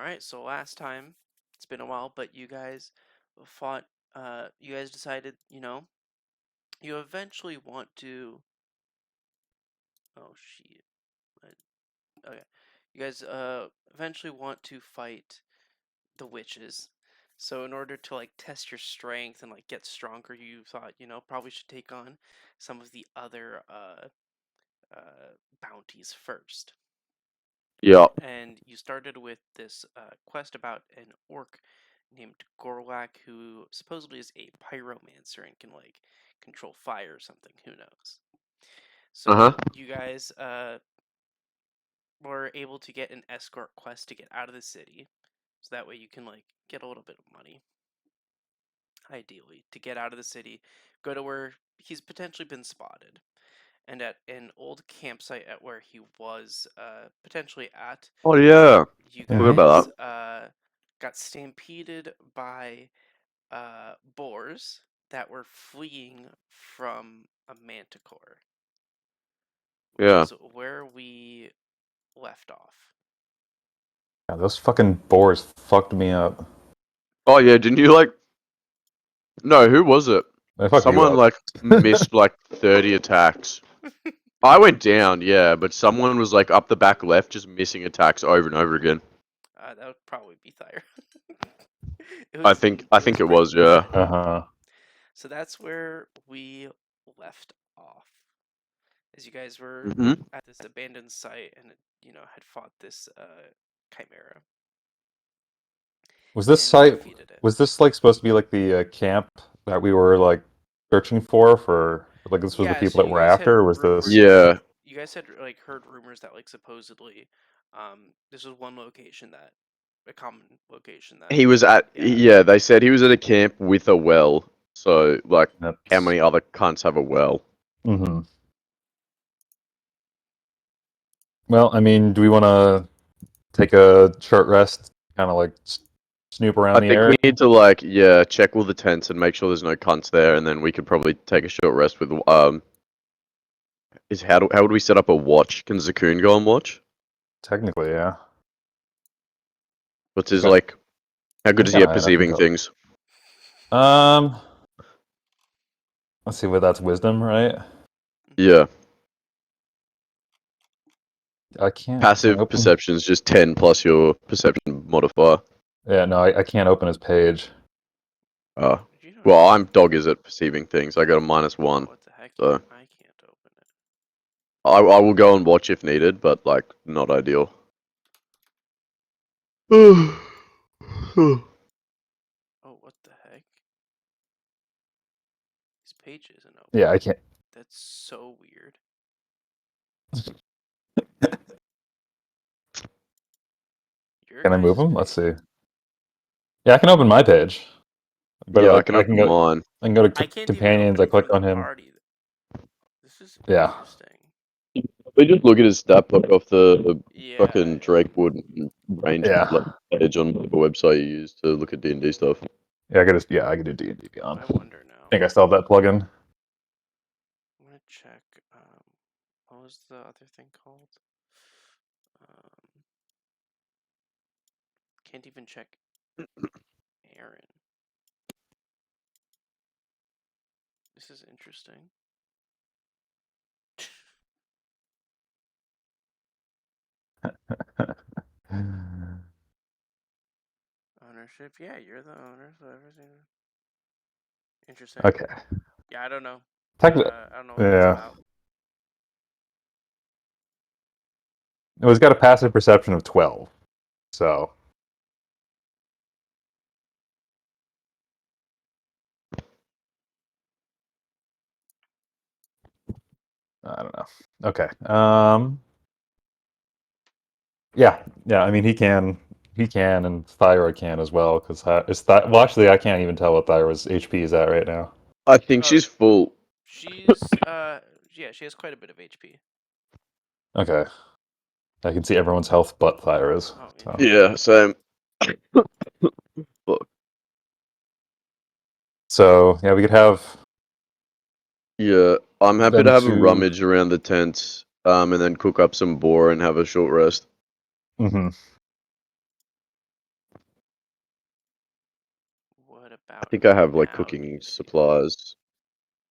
Alright, so last time, it's been a while, but you guys fought, you guys decided, you eventually want to, oh shit, okay, you guys, eventually want to fight the witches. So in order to, test your strength and, get stronger, you thought, probably should take on some of the other, bounties first. Yeah. And you started with this quest about an orc named Gorlak, who supposedly is a pyromancer and can control fire or something. Who knows? So Uh-huh. you guys were able to get an escort quest to get out of the city, so that way you can get a little bit of money. Ideally, to get out of the city, go to where he's potentially been spotted, and at an old campsite at where he was potentially at. Oh yeah. You Forgot Mhm. about guys got stampeded by boars that were fleeing from a manticore, which Yeah. is where we left off. Yeah, those fucking boars fucked me up. Oh yeah, didn't you No, who was it? They fucked you Someone up. missed 30 attacks. I went down, yeah, but someone was up the back left just missing attacks over and over again. That would probably be Thyre. I think it pretty was, yeah. insane. Uh-huh. So that's where we left off. As you guys were Hmm. at this abandoned site and had fought this chimera. Was this And site defeated it. was this supposed to be the camp that we were searching for this was the Yeah, people so that you we're guys had after, or was rumors. this Yeah. You guys had heard rumors that supposedly, this was one location that a common location that He was at yeah, they said he was at a camp with a well. So how that's many other cunts have a well? Mm-hmm. Well, I mean, do we want to take a short rest, kind of snoop around I the think area? we need to check all the tents and make sure there's no cunts there, and then we could probably take a short rest with how would we set up a watch? Can Zakoon go on watch? Technically, yeah. What's his Okay. how good He's is he kind at of high enough perceiving intel. things? Let's see what that's wisdom, right? Yeah. I can't. Can I Passive open? perception is just 10 plus your perception modifier. Yeah, no, I can't open his page. Well, I'm dog is at perceiving things. I got a -1. What the heck? So I can't open it. I will go and watch if needed, but not ideal. Oh, Oh, what the heck? His page isn't open. Yeah, I can't. That's so weird. Can I move guys' him? Let's page? see. Yeah, I can open my page. But yeah, I can open mine. I can go to I can't even companions. open I him from click the on him. party. This is Yeah. interesting. We just look at his stat block off the Yeah. fucking Drakewood range Yeah. page on the website you use to look at D&D stuff. Yeah, I can do D&D Beyond. I wonder now. I think I still have that plugin. I'm gonna check. What was the other thing called? Can't even check Aaron. This is interesting. Ownership. Yeah, you're the owner, so everything. Interesting. Okay. Yeah, I don't know. Technically, I don't know what that's about. He's got a passive perception of 12. So. I don't know. Okay. Yeah. I mean, he can, and Thyra can as well. Because well, actually, I can't even tell what Thyra's HP is at right now. I think she's full. She's yeah, she has quite a bit of HP. Okay. I can see everyone's health but Thyra's. Oh, so. Yeah, same. So yeah, we could have. Yeah, I'm happy Them to have a two- rummage around the tents, and then cook up some boar and have a short rest. Mm-hmm. about. I think I have like now. cooking Let me see. supplies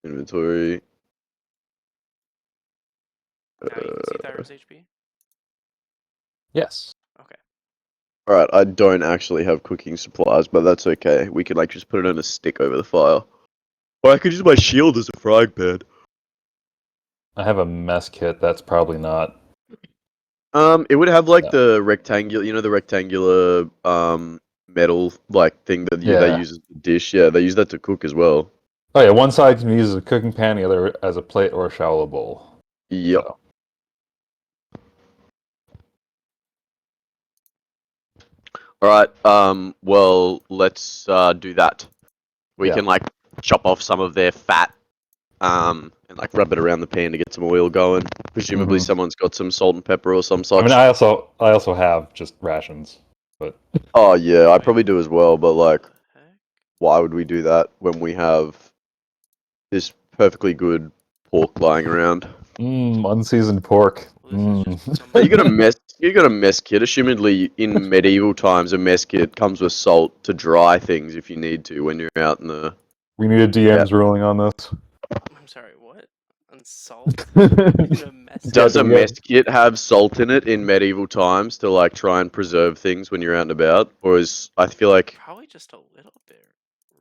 inventory. Now you can see Thyro's HP. Yes. Okay. Alright, I don't actually have cooking supplies, but that's okay. We could like just put it on a stick over the fire. Or I could use my shield as a frying pan. I have a mess kit. That's probably not. It would have like Yeah. the rectangular, the rectangular metal like thing that they Yeah. use as a dish. Yeah, they use that to cook as well. Oh yeah, one side can be used as a cooking pan, the other as a plate or a shallow bowl. Yep. So, Alright, well, let's do that. We yeah. can like chop off some of their fat, and like rub it around the pan to get some oil going. Presumably Mhm. someone's got some salt and pepper or some I mean, such. I also have just rations, but Oh yeah, I Wait, probably do as well, but like, the heck? why would we do that when we have this perfectly good pork lying around? unseasoned pork. Well, this is just from Now, my. you got a mess kit. Assumedly, in medieval times, a mess kit comes with salt to dry things if you need to when you're out in the. We need a DM's ruling on this. I'm sorry. What? On salt in a mess Yeah, Does kit? a because we have. mess kit have salt in it in medieval times to like try and preserve things when you're out and about, or is I feel like Probably just a little bit,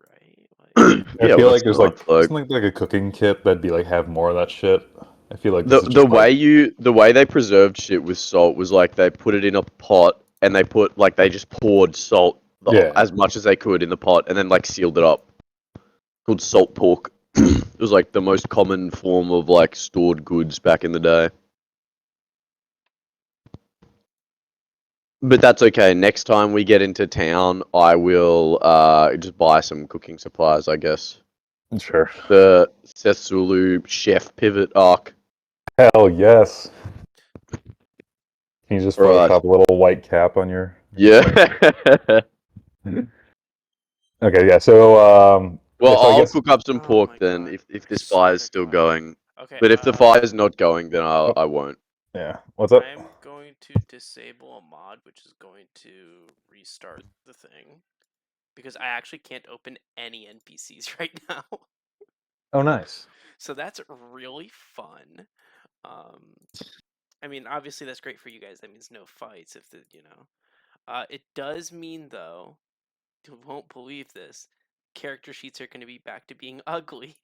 right? Like. I yeah, feel well like that's there's not like like something like a cooking kit that'd be like have more of that shit. I feel like this the is just like the way they preserved shit with salt was like they put it in a pot and they just poured salt yeah. as much as they could in the pot and then like sealed it up. Called salt pork. It was like the most common form of like stored goods back in the day. But that's okay. Next time we get into town, I will just buy some cooking supplies, I guess. Sure. The Setsulu chef pivot arc. Hell yes. Can you just Right. Photoshop a little white cap on your Yeah. Okay, yeah. So Well, so I I'll guess cook up some Oh pork my then god. if I this swear fire's to still God. going. Okay. But if the fire's not going, then Oh. I won't. Yeah. What's up? I'm going to disable a mod which is going to restart the thing because I actually can't open any NPCs right now. Oh nice. So that's really fun. Um, I mean, obviously that's great for you guys. That means no fights if the. It does mean though, you won't believe this. Character sheets are going to be back to being ugly.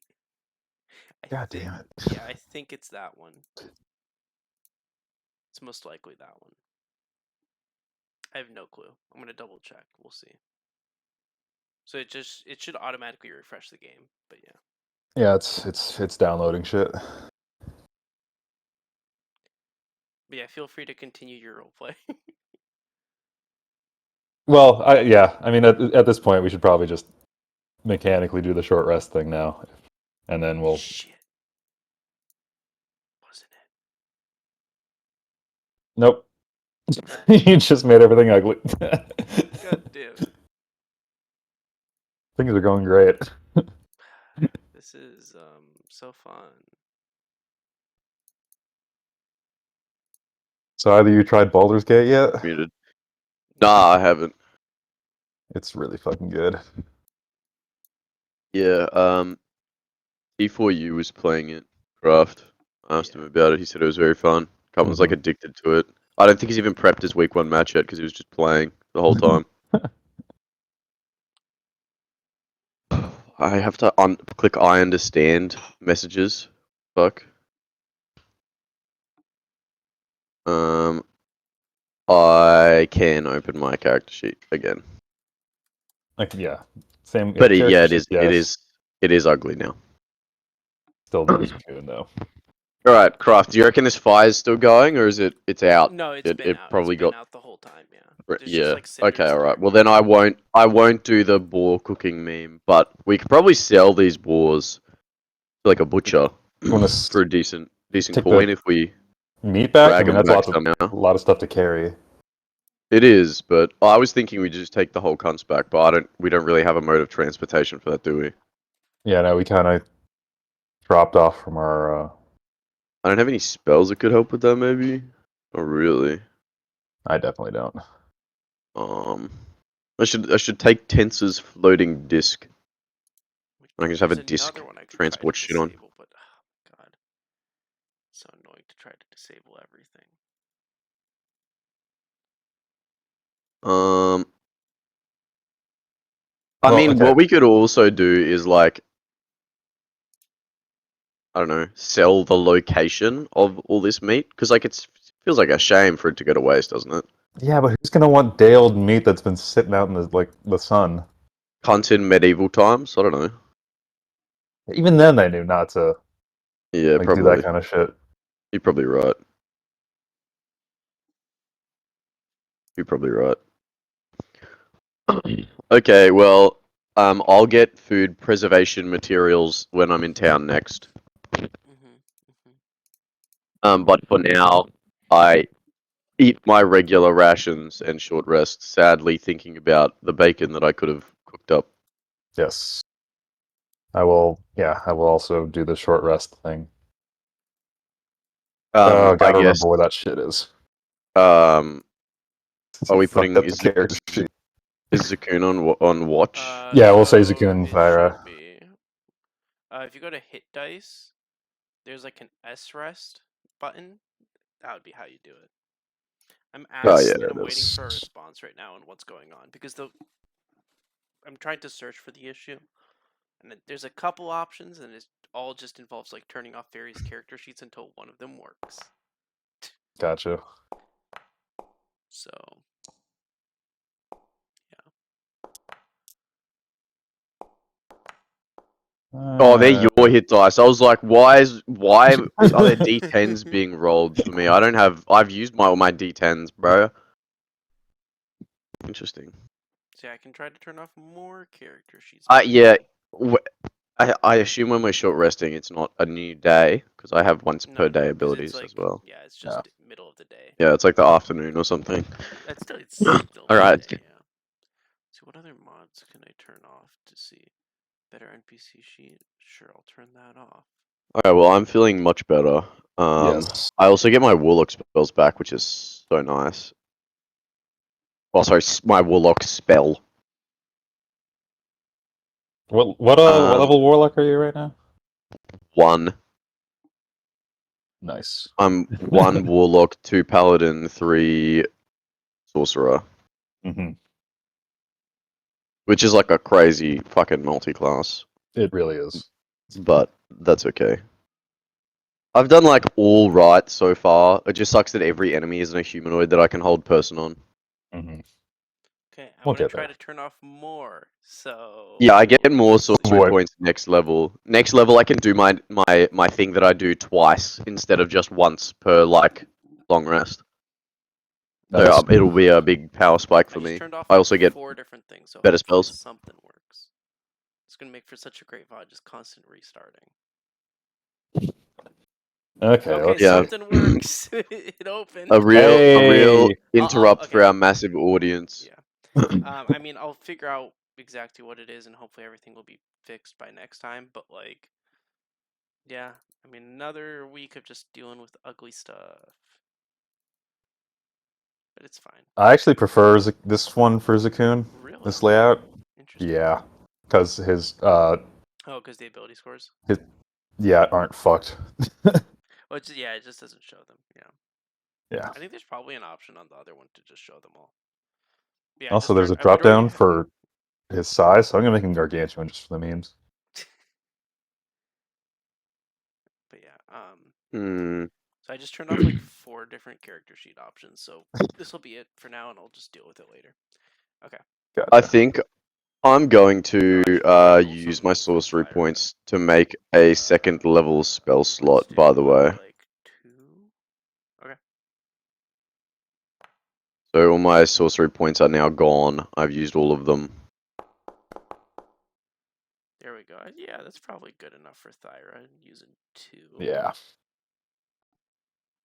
I God think, damn it. yeah, I think it's that one. It's most likely that one. I have no clue. I'm gonna double check. We'll see. So it should automatically refresh the game, but yeah. Yeah, it's downloading shit. But yeah, feel free to continue your roleplay. Well, I mean at this point we should probably just mechanically do the short rest thing now. And then we'll Shit, wasn't Nope. You just made everything ugly. it? God damn it. Things are going great. This is so fun. So either you tried Baldur's Gate yet? Muted. Nah, I haven't. It's really fucking good. Yeah, E4U was playing it. Craft. I asked him Yeah. about it. He said it was very fun. Coleman's like addicted to it. I don't think he's even prepped his week 1 match yet because he was just playing the whole time. I have to click I understand messages. Fuck. I can open my character sheet again. Like yeah. Same But character yeah, sheet, yes. it is ugly now. Still knows Cocoon though. All right, Craft. Do you reckon this fire's still going, or is it's out? No, it's been out. It's Probably been got. out the whole time. Yeah. There's just Yeah. like Okay. cinders All in right. there. Well, then I won't do the boar cooking meme, but we could probably sell these boars to like a butcher You want to for a decent take coin the if we meat back? I drag mean them that's back a somehow. lot of stuff to carry. It is, but I was thinking we just take the whole cunts back, but we don't really have a mode of transportation for that, do we? Yeah, no, we kinda dropped off from our I don't have any spells that could help with that, maybe. Oh, really? I definitely don't. Um, I should take Tensor's floating disc. I can just have a There's disc another one I could try transport to shit on. disable, but oh my god, so annoying to try to disable everything. I Well, mean, okay. what we could also do is like, I don't know, sell the location of all this meat because like feels like a shame for it to go to waste, doesn't it? Yeah, but who's gonna want day-old meat that's been sitting out in the sun? Cunts in medieval times. I don't know. Even then, they knew not to Yeah, do that probably. kind of shit. You're probably right. You're probably right. Okay, well, I'll get food preservation materials when I'm in town next. But for now, I eat my regular rations and short rest, sadly thinking about the bacon that I could have cooked up. Yes, I will. Yeah, I will also do the short rest thing. Oh, I gotta guess, remember where that shit is. are we Fucked putting, up the character sheet. is Zakun on watch? Yeah, we'll say So Zakun it Thyra. should be. If you go to hit dice, there's like an S rest button. That would be how you do it. I'm Oh, asking yeah, and there I'm it waiting is. for a response right now on what's going on because I'm trying to search for the issue, and there's a couple options, and it all just involves like turning off various character sheets until one of them works. Gotcha. So, Oh, they're your hit dice. I was like, why are there yeah. D10s being rolled for me? I've used all my D10s, bro. Interesting. See, I can try to turn off more character sheets. Yeah. I assume when we're short resting, it's not a new day because I have once per day because it's abilities like as well. yeah, it's Yeah. just middle of the day. Yeah, it's like the afternoon or something. It's still All right. midday. Yeah. So what other mods can I turn off to see? Better NPC sheet. Sure, I'll turn that off. Okay, well, I'm feeling much better. Yes. I also get my Warlock spells back, which is so nice. Oh, sorry, my Warlock spell. What level warlock are you right now? 1. Nice. I'm 1 Warlock, 2 Paladin, 3 Sorcerer. Mm-hmm. Which is like a crazy fucking multi-class. It really is. But that's okay. I've done like all right so far. It just sucks that every enemy isn't a humanoid that I can hold person on. Mm-hmm. Okay, I We'll want to get try there. to turn off more. So Yeah, I get more sorcery Boy. points next level. Next level, I can do my thing that I do twice instead of just once per like long rest. So Nice. it'll be a big power spike I for just me. turned off I like also get 4 different things, so better hopefully spells. something works. It's gonna make for such a great VOD, just constant restarting. Okay. Okay, Yeah, something works. It opened. a real Hey. interrupt for Okay. our massive audience. Yeah. I mean, I'll figure out exactly what it is, and hopefully everything will be fixed by next time. But like, yeah. I mean, another week of just dealing with ugly stuff. But it's fine. I actually prefer this one for Zakun. Really? This layout. Interesting. Yeah, because his Oh, because the ability scores. aren't fucked. Well, it just doesn't show them. Yeah. Yeah. I think there's probably an option on the other one to just show them all. But yeah, I Also, just there's learned. a I literally. drop down for his size, so I'm gonna make him gargantuan just for the memes. But yeah. Hmm. So I just turned off like 4 different character sheet options. So this will be it for now, and I'll just deal with it later. Okay. Gotcha. I think I'm going to Oh, I should probably roll use some my meat for sorcery Thyra. points to make a second level spell Let's slot, do by the way. like 2. Okay. So all my sorcery points are now gone. I've used all of them. There we go. Yeah, that's probably good enough for Thyra. Using 2. Yeah.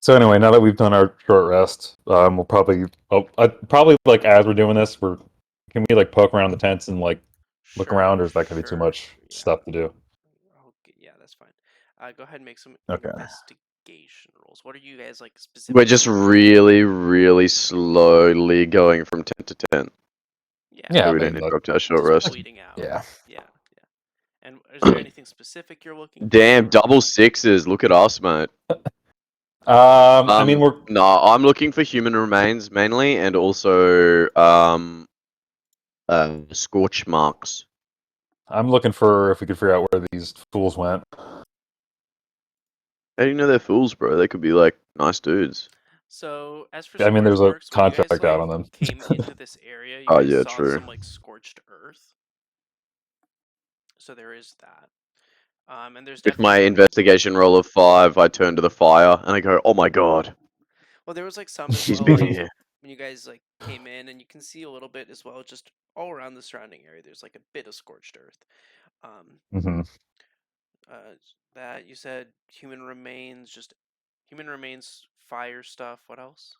So anyway, now that we've done our short rest, we'll probably probably like as we're doing this, can we like poke around the tents and like look around, or is that gonna be too much stuff to do? Yeah, that's fine. Go ahead and make some Okay. investigation rolls. What are you guys like specifically? We're just really, really slowly going from tent to tent. Yeah. Yeah, So I we mean, don't like, interrupt our short Just rest. bleeding out. yeah. Yeah. And is there anything specific you're looking for? Damn, double sixes. Look at us, mate. I mean, we're No, I'm looking for human remains mainly, and also scorch marks. I'm looking for if we could figure out where these fools went. How do you know they're fools, bro? They could be like nice dudes. So as for I mean, scorch there's a marks, when you guys contract out on them. came into this area, you Oh guys yeah, saw true. some scorched earth. So there is that. And there's With definitely my some. investigation roll of 5, I turn to the fire and I go, "Oh my god, Well, there was some as she's well been when here." you guys came in, and you can see a little bit as well, just all around the surrounding area. There's a bit of scorched earth. Mm-hmm. That you said human remains, just human remains, fire stuff. What else?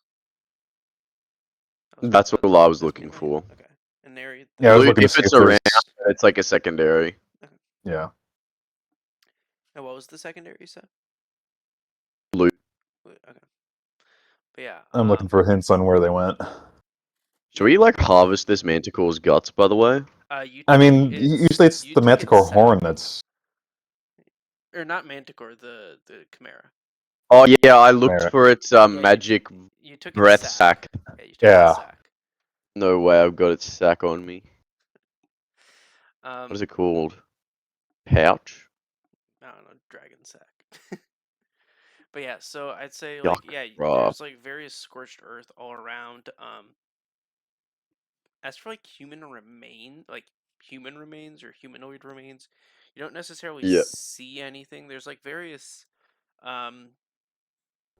That's all I was That's what looking you mean? for. Okay. An area. Yeah, I was Loot looking to if see it's if there's. around, it's like a secondary. Okay. Yeah. And what was the secondary you said? Loot. Okay. But yeah. I'm looking for hints on where they went. Should we harvest this manticore's guts, by the way? You I took mean, usually it's you the took its Manticore sack. horn that's. Or not Manticore, the Chimera. Oh yeah, I looked Alright. for its Yeah, magic you took its breath sack. sack. Yeah, you took Yeah. its sack. No way, I've got its sack on me. What is Um, it called? Pouch? I don't know, dragon sack. But yeah, so I'd say Yuck, yeah, bruh. there's various scorched earth all around. As for human remains or humanoid remains, you don't necessarily Yeah. see anything. There's various um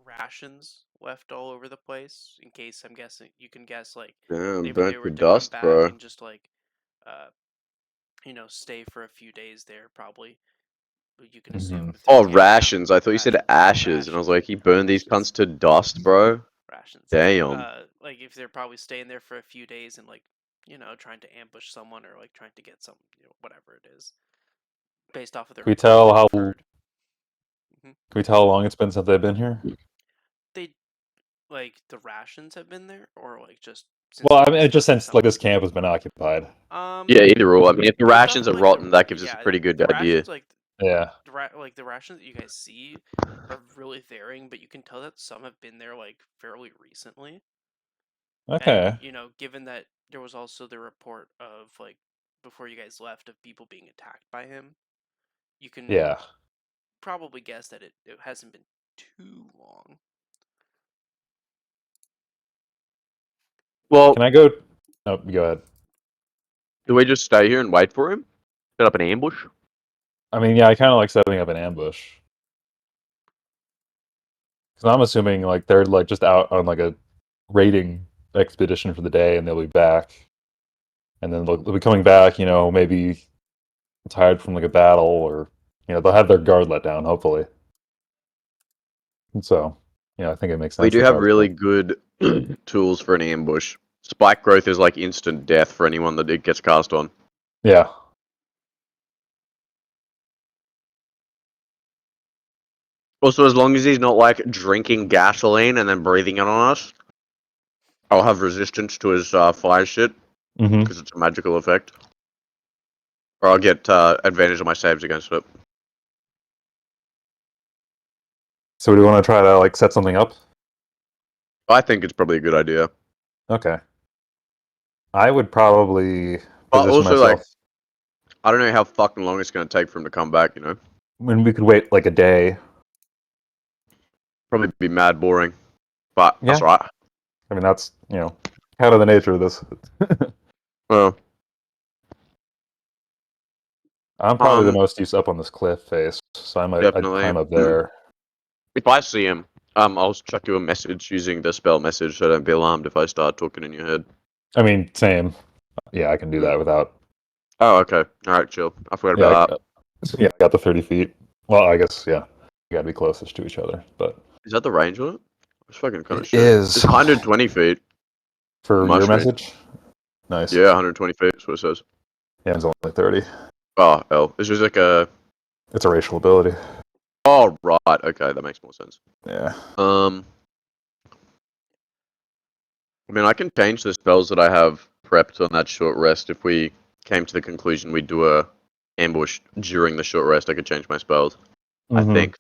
rations left all over the place in case I'm guessing you can guess Damn, maybe they burnt were to to come dust, back bro. and just uh stay for a few days there probably. But you can Mm-hmm. assume if they're Oh, camping out. rations. I thought you said Rations. ashes, and I was Rations. like, he burned these Rations. cunts to dust, bro. Rations. Damn. If they're probably staying there for a few days and trying to ambush someone or trying to get some whatever it is based off of the Can we reports tell that how? you've Can heard. Hmm. we tell how long it's been since they've been here? They the rations have been there or just since Well, you I mean, guys just since come. this camp has been occupied. Yeah, either or. I mean, if the Based off rations of are rotten, that gives us a yeah, pretty good the idea. rations Yeah. the rations that you guys see are really varying, but you can tell that some have been there fairly recently. And Okay. given that there was also the report of before you guys left of people being attacked by him, you can Yeah. probably guess that it hasn't been too long. Well, Can I go? Oh, go ahead. do we just stay here and wait for him? Set up an ambush? I mean, yeah, I kind of like setting up an ambush because I'm assuming they're just out on a raiding expedition for the day, and they'll be back, and then they'll be coming back. Maybe tired from a battle, or they'll have their guard let down. Hopefully, and so I think it makes We sense do to have try really to. good tools for an ambush. Spike growth is instant death for anyone that it gets cast on. Yeah. Also, as long as he's not drinking gasoline and then breathing it on us, I'll have resistance to his fire shit Mm-hmm. because it's a magical effect. Or I'll get advantage of my saves against it. So, do we want to try to set something up? I think it's probably a good idea. Okay. I would probably But position also, myself. I don't know how fucking long it's going to take for him to come back, When we could wait a day. Probably be mad boring. But Yeah. that's right. I mean, that's kind of the nature of this. Well, I'm probably the most used up on this cliff face, so I'd definitely. climb up there. If I see him, I'll chuck you a message using the spell message, so don't be alarmed if I start talking in your head. I mean, same. Yeah, I can do that without. Oh, okay. Alright, chill. I forgot Yeah, about that. I got the 30 feet. Well, I guess you got to be closest to each other, but Is that the range on it? It's fucking kind of it shit. is It's 120 feet. for your Mushroom. message. Nice. Yeah, 120 feet is what it says. Yeah, it's only 30. Oh, hell. This is a... It's a racial ability. Oh, right. Okay, that makes more sense. Yeah. I mean, I can change the spells that I have prepped on that short rest if we came to the conclusion we do a ambush during the short rest, I could change my spells. I Mhm. think.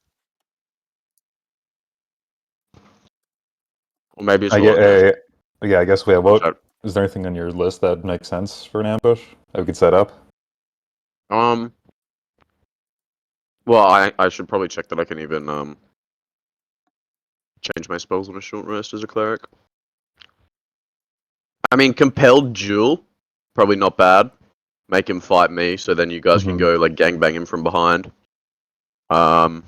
Or maybe it's I a get long rest. a. Yeah, I guess we have. Watch out. Is there anything on your list that makes sense for an ambush that we could set up? Well, I should probably check that I can even change my spells on a short rest as a cleric. I mean, compelled duel, probably not bad. Make him fight me, so then you guys can Mhm. go like gangbang him from behind. Um,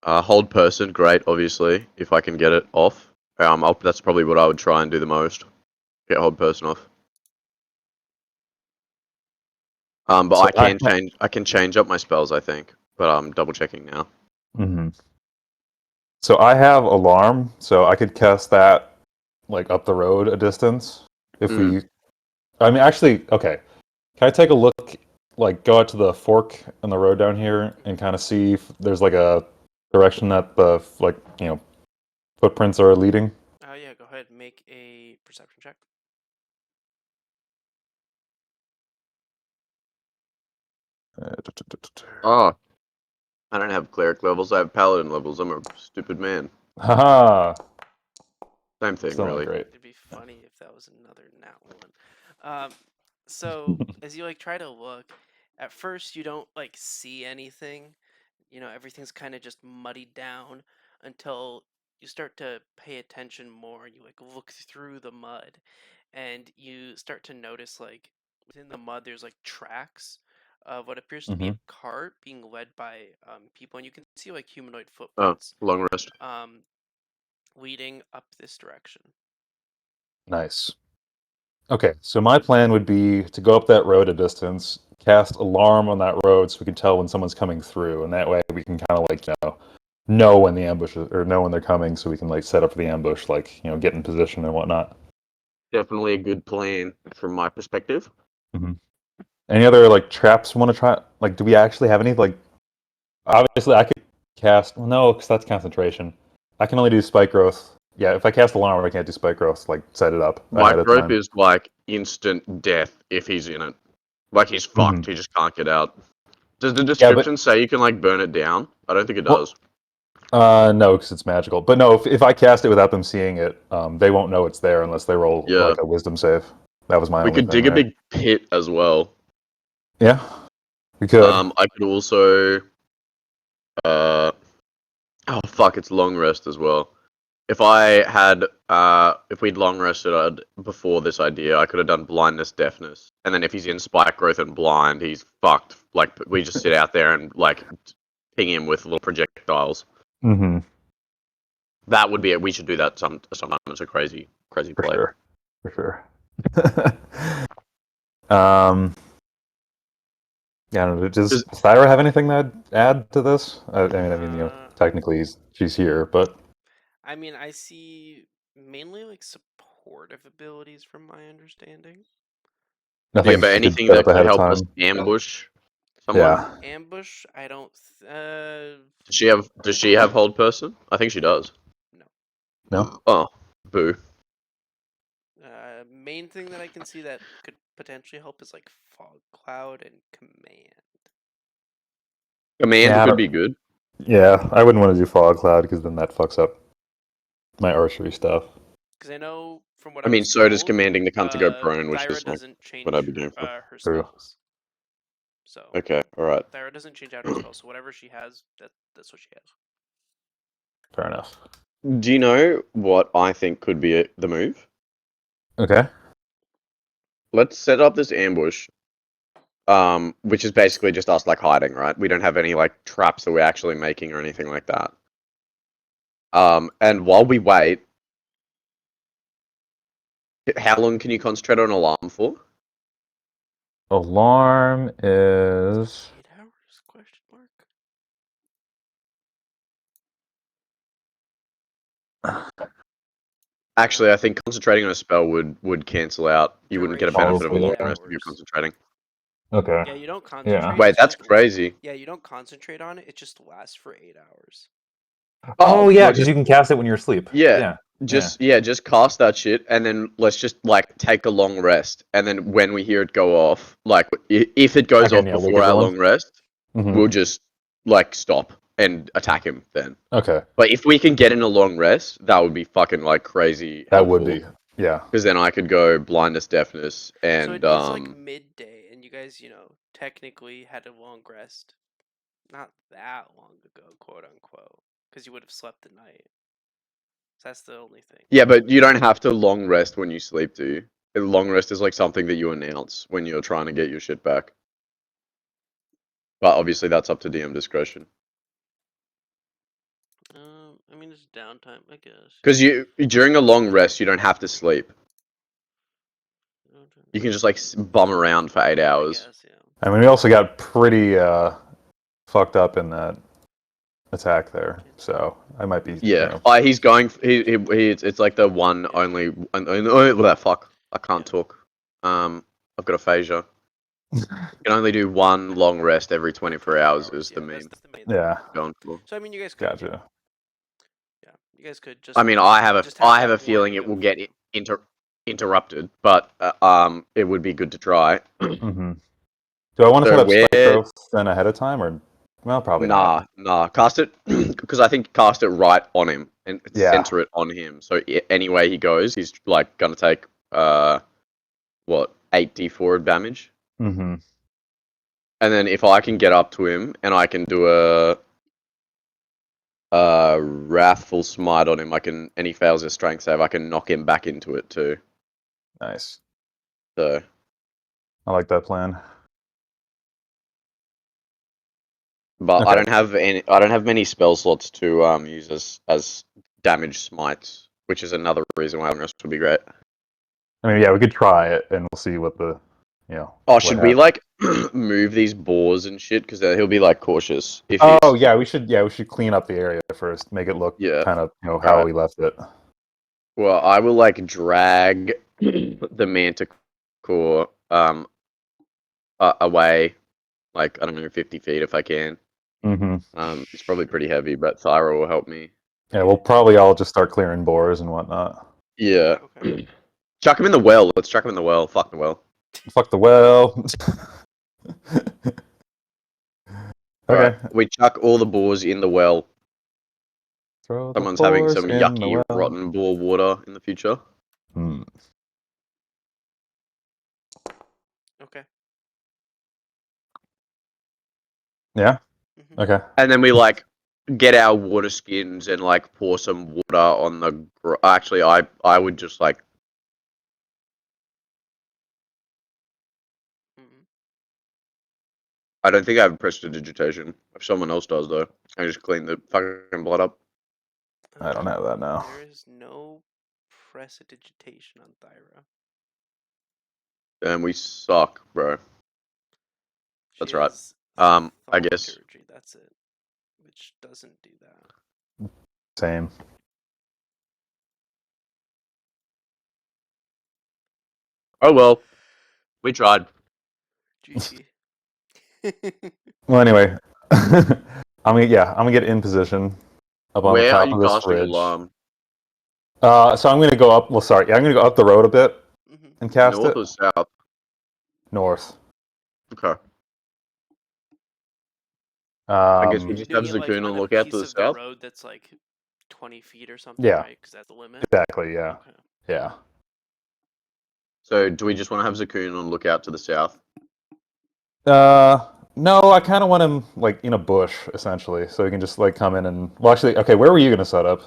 hold person, great, obviously, if I can get it off. That's probably what I would try and do the most. Get hold person off. But So I can change up my spells, I think. But I'm double checking now. Mhm. So I have alarm, so I could cast that like up the road a distance. If Mm. we, I mean, actually, okay. Can I take a look, like go out to the fork in the road down here and kind of see if there's like a direction that the footprints are leading? Yeah, go ahead. Make a perception check. Oh, I don't have cleric levels. I have paladin levels. I'm a stupid man. Haha, Same thing, still not really. great. It'd be funny if that was another nat one. So as you like try to look, at first you don't like see anything. You know, everything's kind of just muddied down until you start to pay attention more. You like look through the mud, and you start to notice like within the mud there's like tracks of what appears to be Hmm. a cart being led by people, and you can see like humanoid Oh, footprints long rest. um, leading up this direction. Nice. Okay, so my plan would be to go up that road a distance, cast alarm on that road so we can tell when someone's coming through, and that way we can kind of like, know when the ambush is, or know when they're coming so we can like set up for the ambush, like, get in position and whatnot. Definitely a good plan from my perspective. Hmm. Any other like traps we want to try? Like, do we actually have any? Like, obviously I could cast, well, no, because that's concentration. I can only do spike growth. Yeah, if I cast alarm, I can't do spike growth, like set it up ahead of Microbe time. is like instant death if he's in it. Like he's Hmm. fucked. He just can't get out. Does the Yeah, but description say you can like burn it down? I don't think it well, does. no, because it's magical. But no, if I cast it without them seeing it, they won't know it's there unless they roll Yeah. like a wisdom save. That was my We only could thing, dig a right? big pit as well. Yeah, we could. I could also oh fuck, it's long rest as well. If I had if we'd long rested before this idea, I could have done blindness, deafness, and then if he's in spike growth and blind, he's fucked. Like we just sit out there and like ping him with little projectiles. Hmm. That would be it. We should do that sometime. It's a crazy For play. sure. For sure. um, yeah, I don't know, does Does- Thyra have anything to add to this? Uh, technically she's here, but I mean, I see mainly like supportive abilities from my understanding. Yeah, nothing but she could anything set up that could ahead of help us time. ambush someone. Yeah. Ambush, I don't. Does she have hold person? I think she does. No. No? Oh, boo. Main thing that I can see that could potentially help is like fog cloud and command. Command Yeah, could be good. yeah, I wouldn't want to do fog cloud because then that fucks up my archery stuff. Because I know from what I I mean, was so does told, commanding the cunt to go prone, which Thyra is like doesn't what I'd change be going for. her True. spells. So Okay, all right. Thyra doesn't change out her spells. So whatever she has, that's what she has. Fair enough. Do you know what I think could be the move? Okay. Let's set up this ambush, which is basically just us like hiding, right? We don't have any like traps that we're actually making or anything like that. And while we wait, how long can you concentrate on alarm for? Alarm is 8 hours? Question mark. Actually, I think concentrating on a spell would cancel out. You wouldn't get a Duration is benefit of a Probably. long 8 rest if you're hours. concentrating. Okay. Yeah, you don't Yeah. concentrate. Wait, It's that's just crazy. yeah, you don't concentrate on it. It just lasts for 8 hours. Oh yeah, Well, because just you can cast it when you're asleep. yeah. Yeah. just cast that shit, and then let's just like take a long rest, and then when we hear it go off, like if it goes Again, off yeah, wake before our everyone. long rest, Mhm. we'll just like stop and attack him then. Okay, But if we can get in a long rest, that would be fucking like crazy that would helpful. be, yeah. Because then I could go blindness, deafness, So and it is like midday, and you guys, technically had a long rest. Not that long ago, quote unquote, because you would have slept the night. So that's the only thing. yeah, but you don't have to long rest when you sleep, do you? A long rest is like something that you announce when you're trying to get your shit back. But obviously, that's up to DM discretion. I mean, it's downtime, I guess. Because during a long rest, you don't have to sleep. You can just like bum around for 8 hours. I guess, yeah. I mean, we also got pretty fucked up in that attack there, so I might be. Yeah, he's going. It's like the one only. Fuck, I can't talk. I've got aphasia. You can only do one long rest every 24 hours. Is the meme. That's the main Yeah, Going for. So I mean, you guys could. gotcha. Yeah, you guys could just. I mean, I have that a feeling warning it will of- get interrupted, but it would be good to try. Mm-hmm. Do I want to So set up where- spike growth then ahead of time, or well, probably not. Nah. Cast it because I think cast it right on him and Yeah. center it on him. So anyway he goes, he's like gonna take 8d4 damage. Mm-hmm. And then if I can get up to him and I can do a wrathful smite on him, and he fails his strength save, I can knock him back into it too. Nice. So I like that plan. but Okay. I don't have many spell slots to use as damage smites, which is another reason why rest would be great. I mean, yeah, we could try it, and we'll see what the, Oh, what should we happens. like move these boars and shit? Because he'll be like cautious. If Oh he's... yeah, we should clean up the area first, make it look kind of how Right. we left it. Well, I will like drag the manticore away, like I don't know, 50 feet if I can. Mm-hmm. It's probably pretty heavy, but Thyra will help me. Yeah, we'll probably all just start clearing boars and whatnot. Yeah. Okay. Chuck him in the well. Let's chuck him in the well. Fuck the well. Fuck the well. Okay. Right. We chuck all the boars in the well. Throw the Someone's having some boars in the yucky, well. rotten boar water in the future. Hmm. Okay. Yeah. Mhm. Okay. And then we like get our water skins and like pour some water on the. Actually, I would just like. Mhm. I don't think I have prestidigitation. If someone else does though, I just clean the fucking blood up. I don't have that now. There is no prestidigitation on Thyra. And we suck, bro. That's She right. has I guess. thaumaturgy, that's it, which doesn't do that. Same. Oh well, we tried. GG. Well, anyway, I'm gonna get in position up on the Where are top you of this casting ridge. alarm? So I'm gonna go up. Well, sorry, yeah, I'm gonna go up the road a bit Mhm. and cast North it or south? north. Okay. I guess we You're just have doing it like Zakun on on a lookout to piece the of the south. road that's like 20 feet or something, Yeah. right? Because that's the limit. Exactly. Yeah. Okay. Yeah. So do we just want to have Zakun on lookout to the south? No, I kind of want him like in a bush essentially, so he can just like come in and. Well, actually, okay. Where were you gonna set up?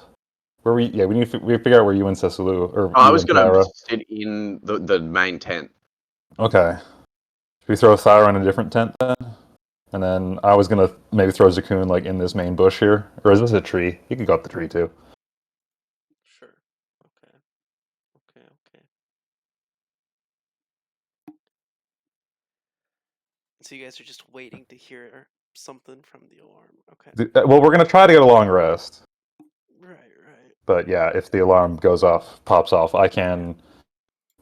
Where were you? Yeah, we need to figure out where you and Cecilou or I you was and gonna Thyra. sit in the main tent. Okay. Should we throw Thyra in a different tent then? And then I was gonna maybe throw Zakun like in this main bush here, or is this a tree? You could go up the tree too. Sure. Okay. Okay. So you guys are just waiting to hear something from the alarm. Okay. Well, we're gonna try to get a long rest. Right. But yeah, if the alarm pops off, I can.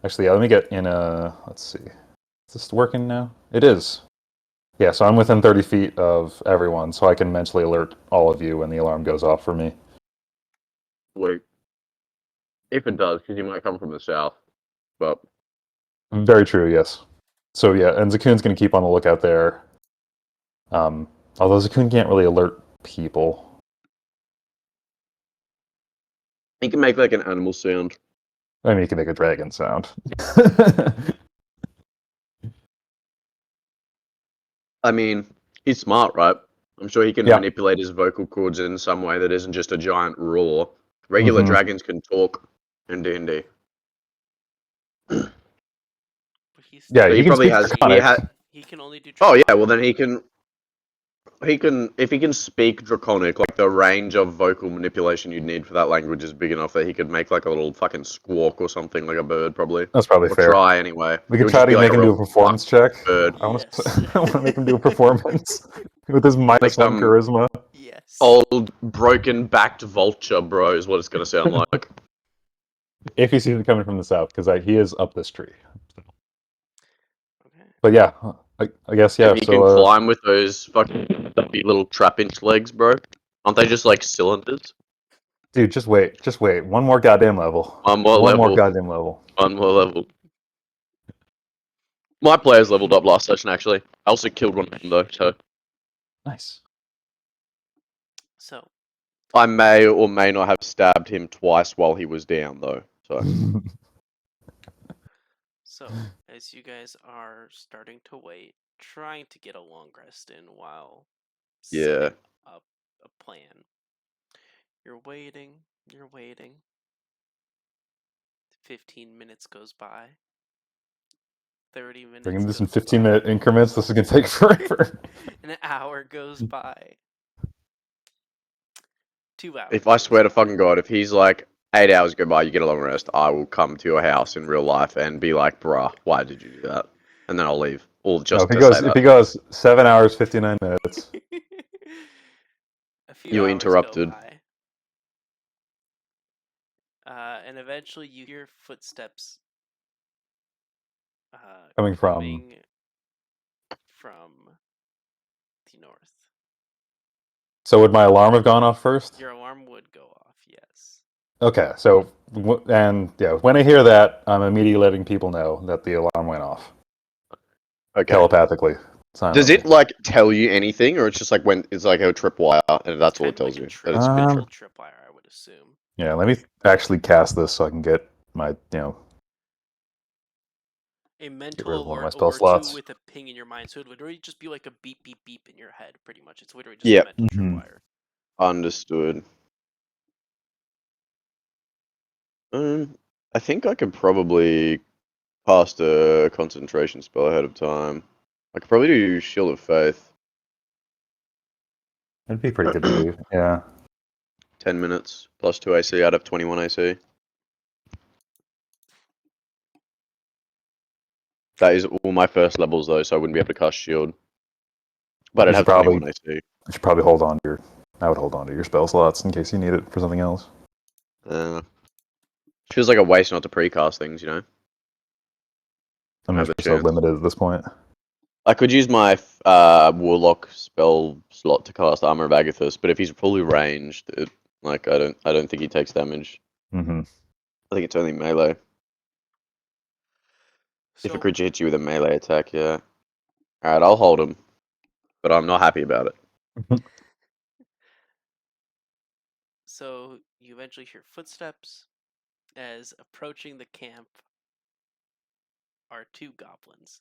Actually, yeah, let me get in a. Let's see. Is this working now? It is. Yeah, so I'm within 30 feet of everyone, so I can mentally alert all of you when the alarm goes off for me. Wait. If it does, because you might come from the south. But Very true. Yes. So yeah, and Zakun's going to keep on the lookout there. Although Zakun can't really alert people. he can make like an animal sound. I mean, he can make a dragon sound. I mean, he's smart, right? I'm sure he can Yeah. manipulate his vocal cords in some way that isn't just a giant roar. Regular Mhm. dragons can talk in D&D. But he's Yeah, So still he he can probably speak has. Draconic. he can only do Oh yeah, Draconic. well then he can. If he can speak Draconic, like the range of vocal manipulation you'd need for that language is big enough that he could make like a little fucking squawk or something like a bird, probably. That's probably Or fair. try anyway. We It could would try just be to like make a him do real a performance check. bird. I want Yes. to. I want to make him do a performance with his Like -1 some charisma. Yes. old broken backed vulture, bro, is what it's gonna sound like. If he sees it coming from the south, because he is up this tree. Okay. But yeah, I guess yeah. If he can So climb with those fucking stubby little trap-inch legs, bro. Aren't they just like cylinders? dude, just wait, one more goddamn level, One more one more level. goddamn level. One more level. My players leveled up last session, actually. I also killed one of them, though, so Nice. So I may or may not have stabbed him twice while he was down, though. So so as you guys are starting to wait, trying to get a long rest in while yeah, setting up a plan. You're waiting, you're waiting. 15 minutes goes by. 30 minutes Bringing this in goes 15-minute by. increments. This is gonna take forever. An hour goes by. 2 hours if I goes swear to by. fucking God, if he's like 8 hours go by, you get a long rest, I will come to your house in real life and be like, bruh, why did you do that? And then I'll leave. All No, just to say if that. he goes 7 hours 59 minutes. A few You're hours go interrupted. by. And eventually you hear footsteps Coming from coming from the north. So would my alarm have gone off first? Your alarm would go off, yes. Okay, so and yeah, when I hear that, I'm immediately letting people know that the alarm went off Okay. telepathically. Does Silently. it like tell you anything, or it's just like when it's like a tripwire and that's It's all kind it of tells like a you that it's been tripped? tripwire, I would assume. Yeah, let me actually cast this so I can get my A get rid mental of one of my alert spell alerts you slots. with a ping in your mind, so it would literally just be like a beep, beep, beep in your head, pretty much. It's literally just a Yep. mental Mhm. tripwire. Understood. I think I could probably cast a concentration spell ahead of time. I could probably do Shield of Faith. It'd be pretty good to do. Yeah. 10 minutes plus 2 AC out of 21 AC. That is all my first levels though, so I wouldn't be able to cast Shield. But You I'd should have probably 21 AC. hold on to your. I would hold on to your spell slots in case you need it for something else. Feels like a waste not to precast things, you know? I mean, Have the we're so chance. limited at this point. I could use my Warlock spell slot to cast Armor of Agathis, but if he's fully ranged, I don't think he takes damage. Mm-hmm. I think it's only melee. If a So, creature hits you with a melee attack, yeah. Alright, I'll hold him. But I'm not happy about it. so you eventually hear footsteps as approaching the camp are two goblins.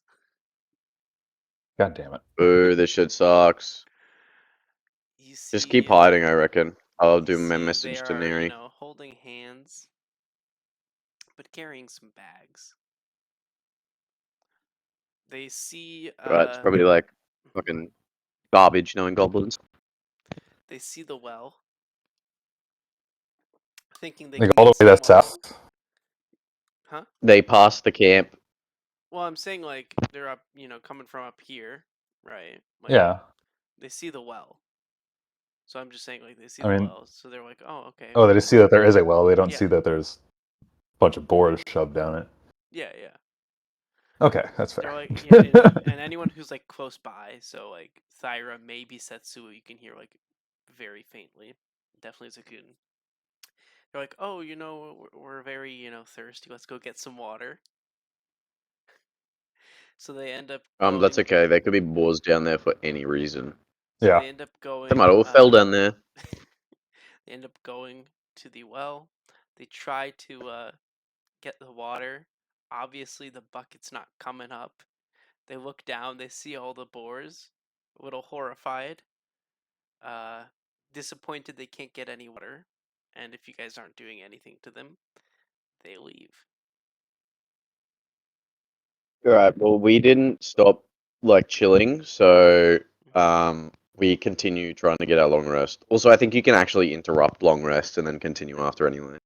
God damn it. Ooh, this shit sucks. You Just keep see, hiding, I reckon. I'll you do my see they message to are, Neri. holding hands, but carrying some bags. They see, Right, it's probably like fucking garbage knowing goblins. they see the well, thinking they Like can all the get way that someone. south. Huh? They pass the camp. Well, I'm saying like they're up, coming from up here, right? Like Yeah. they see the well. So I'm just saying like they see I the mean, well, so they're like, "Oh, okay." oh, they just see that there is a well. They don't Yeah. see that there's a bunch of boards shoved down it. Yeah, yeah. Okay, that's They're fair. like, yeah, and anyone who's like close by, so like Thyra, maybe Setsuo, you can hear like very faintly. Definitely Zakun. They're like, oh, we're very, thirsty. Let's go get some water. So they end up That's going. okay. There could be boars down there for any reason. So Yeah. they end up They might going. all fell down there. They end up going to the well. They try to get the water. Obviously, the bucket's not coming up. They look down. They see all the boars. A little horrified. Uh, Disappointed they can't get any water. And if you guys aren't doing anything to them, they leave. All right. Well, we didn't stop like chilling, so we continue trying to get our long rest. Also, I think you can actually interrupt long rest and then continue after anyway.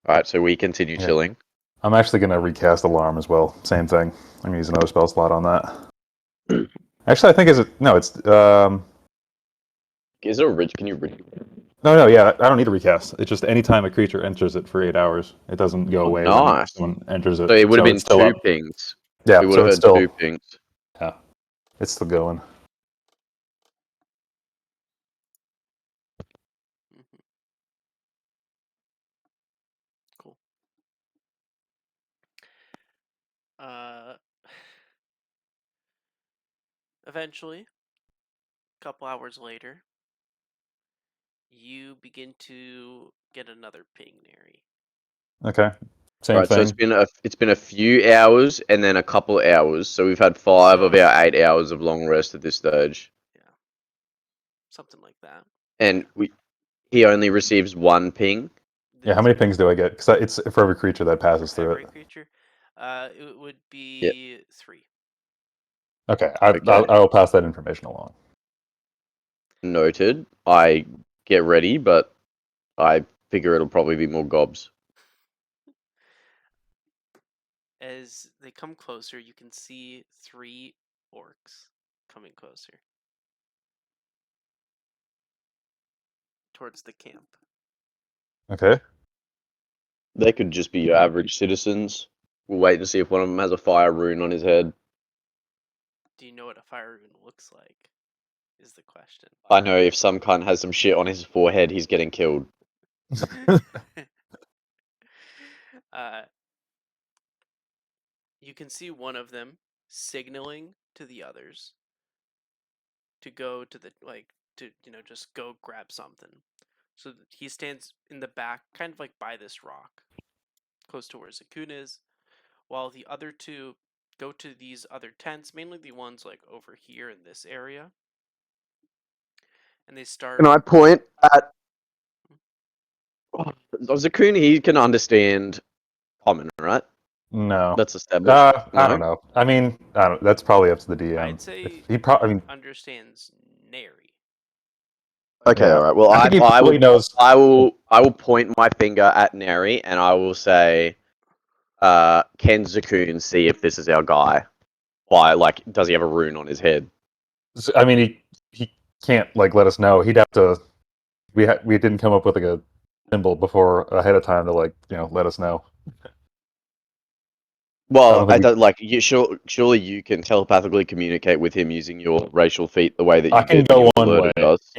All right. So we continue Yeah. chilling. I'm actually going to recast Alarm as well. Same thing. I'm going to use another spell slot on that. Actually, I think it's Is it a ridge? Can you read? no, yeah, I don't need a recast. It's just anytime a creature enters it for 8 hours, it doesn't go Oh, away when nice. someone enters it. So it would have been it's still two up. pings. Yeah, We would so have it's heard still, two pings. yeah, it's still going. Mm-hmm. Cool. Eventually, a couple hours later, you begin to get another ping, Neri. Okay, same Right, so thing. it's been a few hours and then a couple hours. So we've had 5 of So- our 8 hours of long rest at this stage, Yeah, something like that. and he only receives one ping. Yeah, how many pings do I get? Because it's for every creature that passes For through every it. creature? It would be 3. Okay, Okay. I will pass that information along. Noted. I get ready, but I figure it'll probably be more gobs. As they come closer, you can see 3 orcs coming closer towards the camp. Okay. They could just be your average citizens. We'll wait and see if one of them has a fire rune on his head. Do you know what a fire rune looks like? Is the question. I know if some cunt has some shit on his forehead, he's getting killed. You can see one of them signaling to the others to go to the just go grab something. So he stands in the back, kind of like by this rock, close to where Zakun is, while the other two go to these other tents, mainly the ones like over here in this area, and they start. Can I point at Zakuni? He can understand common, right? No. That's established. I don't know. I mean, I don't. That's probably up to the DM. I'd say If he probably. I mean, understands Neri. Okay, yeah. all right. Well, I think he probably knows. I will point my finger at Neri and I will say, "Can Zakun see if this is our guy? Why? Like, does he have a rune on his head?" I mean, he can't like let us know. He'd have to. We didn't come up with like a symbol before ahead of time to let us know. Well, don't think I we- don't like you. Surely you can telepathically communicate with him using your racial feat, the way that I you can get go you one alerted way. us.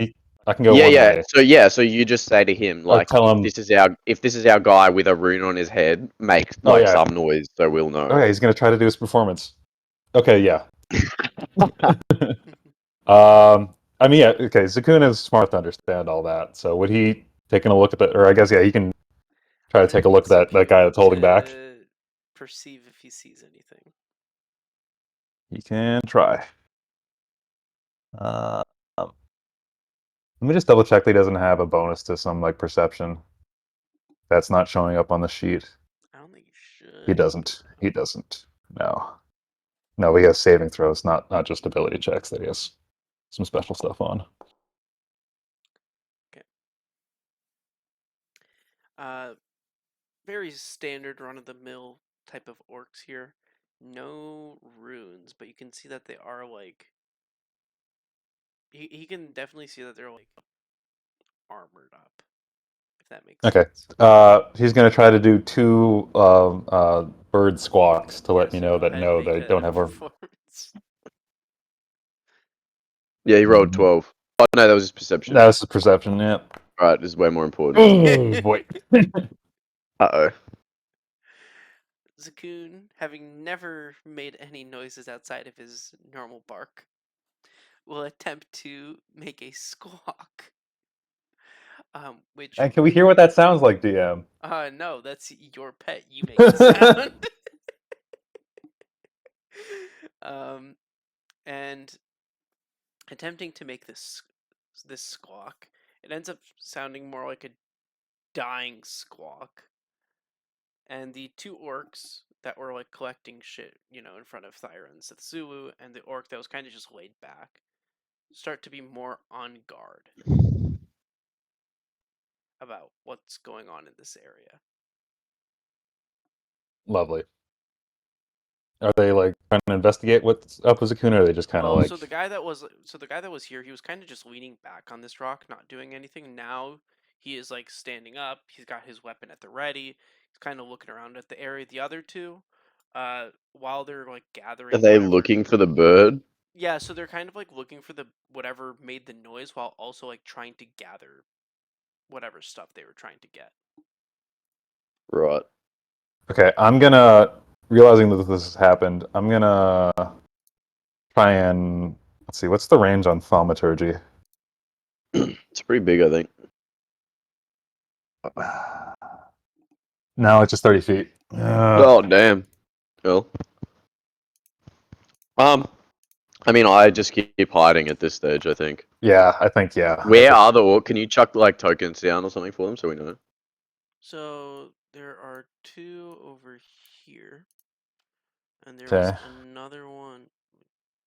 I can go Yeah, one yeah. way. So you just say to him Or like, tell him. if this is our guy with a rune on his head, make Oh, like yeah. some noise so we'll know. Okay, he's gonna try to do his performance. Okay, yeah. I mean, yeah. Okay, Zakun is smart to understand all that. So would he taking a look at that? Or I guess he can try to take a look at that guy that's holding back. Perceive if he sees anything. He can try. Let me just double check that he doesn't have a bonus to some like perception. That's not showing up on the sheet. I don't think he should. He doesn't. He doesn't. No. No, he has saving throws, not just ability checks that he has some special stuff on. Very standard run-of-the-mill type of orcs here. No runes, but you can see that they are like. He can definitely see that they're like armored up. If that makes sense. He's gonna try to do 2 bird squawks to let me know that no, they don't have a. performance. Yeah, he rolled 12. Oh no, that was his perception. That was his perception. Yeah. Right, this is way more important. Oh boy. Uh-oh. Zakun, having never made any noises outside of his normal bark, will attempt to make a squawk. Which And can we hear what that sounds like, DM? no, that's your pet. You make the sound. And attempting to make this squawk, it ends up sounding more like a dying squawk. And the two orcs that were like collecting shit, in front of Thyra and Sethsulu, and the orc that was kind of just laid back, start to be more on guard about what's going on in this area. Lovely. Are they like trying to investigate what's up with Zakuna, or are they just kind of Well, like? so the guy that was here, he was kind of just leaning back on this rock, not doing anything. Now he is like standing up. He's got his weapon at the ready. He's kind of looking around at the area. The other two, while they're like gathering Are they whatever. looking for the bird? Yeah, so they're kind of like looking for the whatever made the noise while also like trying to gather whatever stuff they were trying to get. Right. Okay, I'm gonna realizing that this has happened. I'm gonna try and let's see. What's the range on thaumaturgy? It's pretty big, I think. No, it's just 30 feet. Oh, damn. Well. I mean, I just keep hiding at this stage, I think. Yeah, I think yeah. Where are the orc? Can you chuck, like, tokens down or something for them so we know? So there are two over here, and there was Okay. another one.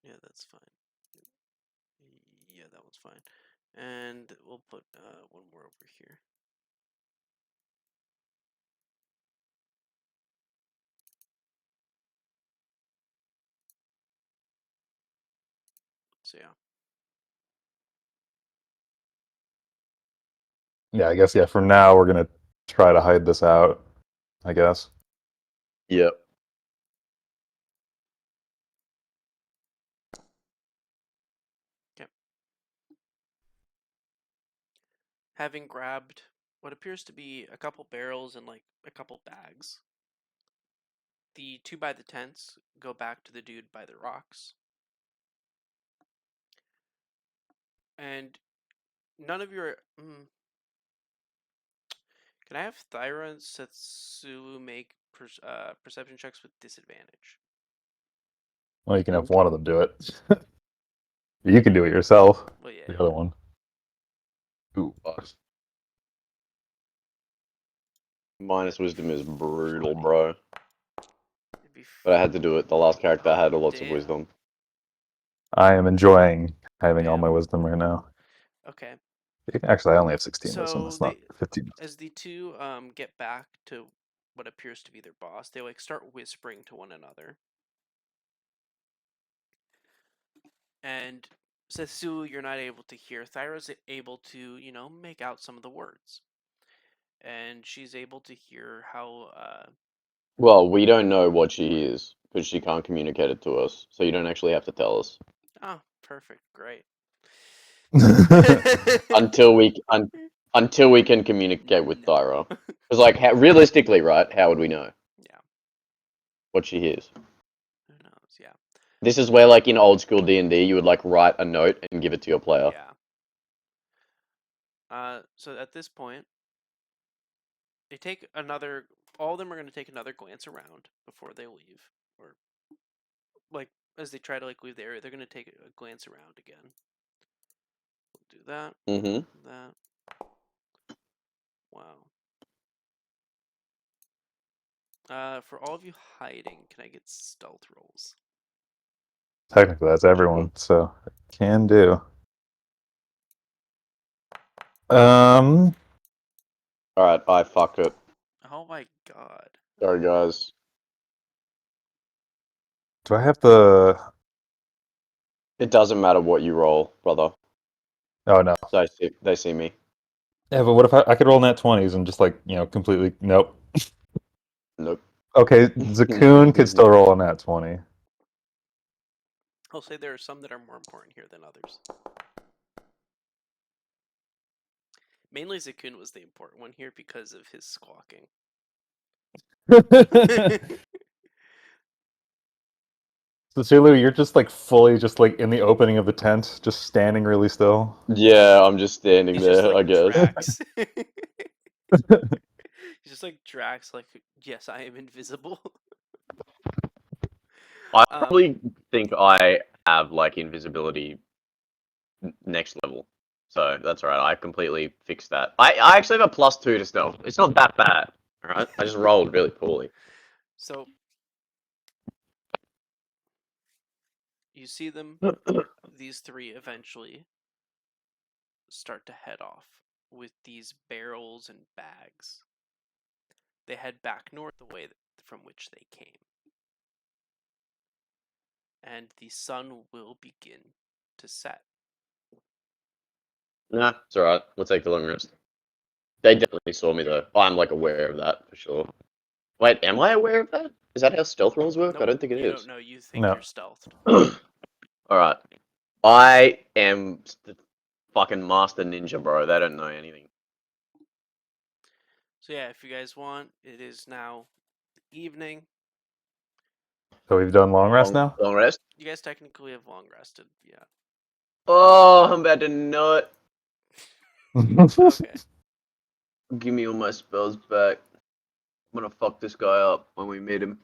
Yeah, that's fine. Yeah, that one's fine. And we'll put one more over here. So yeah. Yeah, I guess yeah. For now, we're gonna try to hide this out. I guess. Yep. Having grabbed what appears to be a couple barrels and like a couple bags, the two by the tents go back to the dude by the rocks. And none of your can I have Thyra and Setsulu make perception checks with disadvantage? Well, you can have one of them do it. You can do it yourself. Well, yeah. The other one. Ooh. Minus wisdom is brutal, bro. It'd be But I had to do it. The last character had lots of damn. wisdom. I am enjoying having all Damn. my wisdom right now. Okay. Actually, I only have 16 wisdom. So That's not 15. as the two get back to what appears to be their boss, they like start whispering to one another. And Setsu, you're not able to hear. Thyra's able to, make out some of the words. And she's able to hear how Well, we don't know what she is because she can't communicate it to us. So you don't actually have to tell us oh, perfect, great. until we can communicate with No. Thyra. Because, like, realistically, right? How would we know Yeah. what she hears? Who knows? Yeah. This is where, like, in old school D&D, you would like write a note and give it to your player. Yeah. So at this point, they take another. All of them are going to take another glance around before they leave, or like as they try to like leave the area, they're going to take a glance around again. We'll do that. Mm-hmm. That. Wow. For all of you hiding, can I get stealth rolls? Technically, that's everyone, so can do. All right, I fuck it. Oh my god. Sorry, guys. Do I have the? It doesn't matter what you roll, brother. Oh no. They see me. Yeah, but what if I could roll nat 20s and just like completely nope. Nope. Okay, Zakun could still roll a nat 20. I'll say there are some that are more important here than others. Mainly Zakun was the important one here because of his squawking. So Sulu, you're just like fully just like in the opening of the tent, just standing really still. Yeah, I'm just standing He's just there, like I guess. Drax. He's just like Drax, like, yes, I am invisible. I Um, probably think I have like invisibility next level. So that's alright. I completely fixed that. I actually have a +2 to stealth. It's not that bad. Alright? I just rolled really poorly. so you see them, these three eventually start to head off with these barrels and bags. They head back north the way from which they came. And the sun will begin to set. Nah, it's alright. We'll take the long rest. They definitely saw me though. I'm like aware of that for sure. Wait, am I aware of that? Is that how stealth rolls work? Nope, I don't think it you is. don't know. You think No. you're stealthed. Alright. I am the fucking master ninja, bro. They don't know anything. So yeah, if you guys want, it is now evening. So we've done long rest now? Long rest? You guys technically have long rested, yeah. Oh, I'm about to nut. Okay. Give me all my spells back. I'm gonna fuck this guy up when we meet him.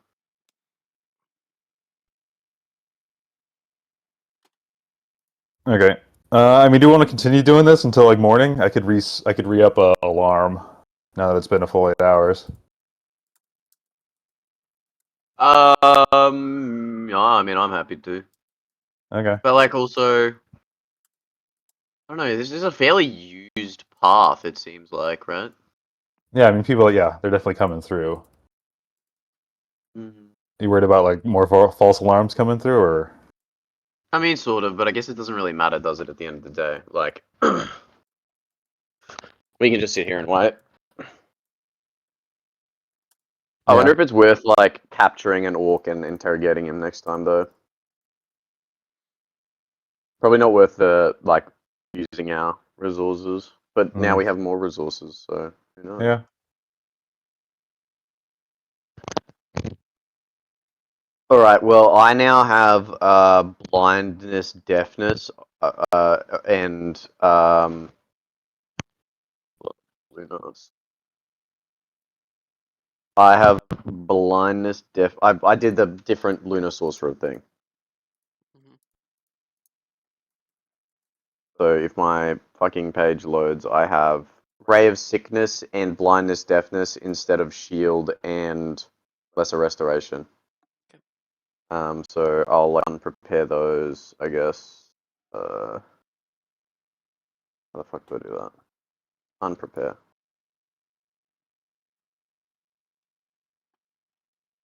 Okay. I mean, do you want to continue doing this until like morning? I could re-up a alarm now that it's been a full 8 hours. Yeah, I mean, I'm happy to. Okay. But like, also, I don't know. This is a fairly used path. It seems like, right? Yeah, I mean, people, yeah, they're definitely coming through. Mm-hmm. You worried about like more false alarms coming through, or? I mean, sort of, but I guess it doesn't really matter, does it? At the end of the day, like, we can just sit here and wait. I Yeah. wonder if it's worth like capturing an orc and interrogating him next time, though. Probably not worth the like using our resources, but now Mm. we have more resources, so who knows? Yeah. All right. Well, I now have blindness, deafness, and who knows? I have blindness, deaf. I did the different lunar sorcerer thing. Mhm. So if my fucking page loads, I have ray of sickness and blindness, deafness instead of shield and lesser restoration. Okay. So I'll like unprepare those, I guess. How the fuck do I do that? Unprepare.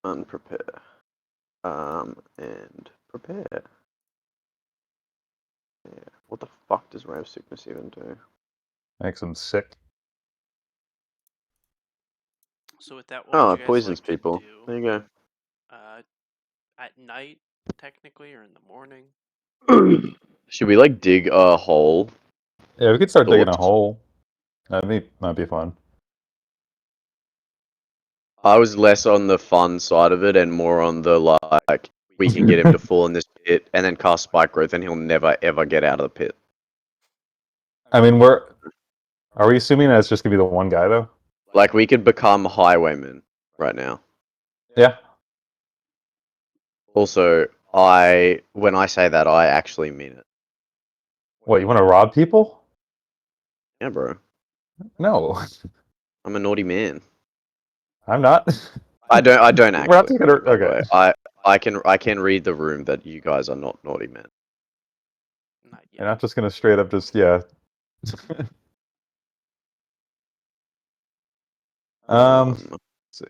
Unprepare. And prepare. Yeah. What the fuck does ray of sickness even do? Makes them sick. So with that, what would Oh, you it guys poisons like to people. There you at night, technically, or in the morning? go. Should we like dig a hole? Yeah, we could start digging a Thoughts? hole. That'd be fun. I was less on the fun side of it and more on the like we can get him to fall in this pit and then cast spike growth and he'll never ever get out of the pit. I mean, are we assuming that it's just gonna be the one guy though? Like we could become highwaymen right now. Yeah. Also, when I say that I actually mean it. What, you want to rob people? Yeah, bro. No, I'm a naughty man. I'm not. I don't We're not actually, taking a... by the Okay. way. I can read the room that you guys are not naughty men. Not You're yet. not just gonna straight up just, yeah. Let's see.